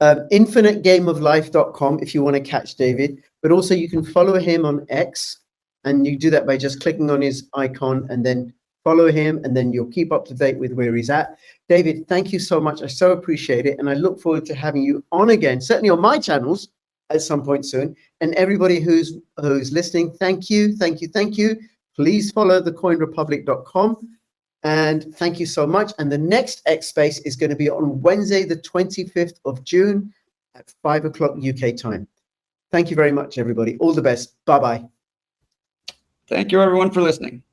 Speaker 3: infinitegameoflife.com if you want to catch David, but also you can follow him on X, and you do that by just clicking on his icon and then follow him, and then you'll keep up to date with where he's at. David, thank you so much. I so appreciate it, and I look forward to having you on again, certainly on my channels at some point soon. And everybody who's listening, thank you. Please follow thecoinrepublic.com. And thank you so much. And the next X Space is going to be on Wednesday, the 25th of June at 5 o'clock UK time. Thank you very much, everybody. All the best. Bye-bye.
Speaker 1: Thank you, everyone, for listening.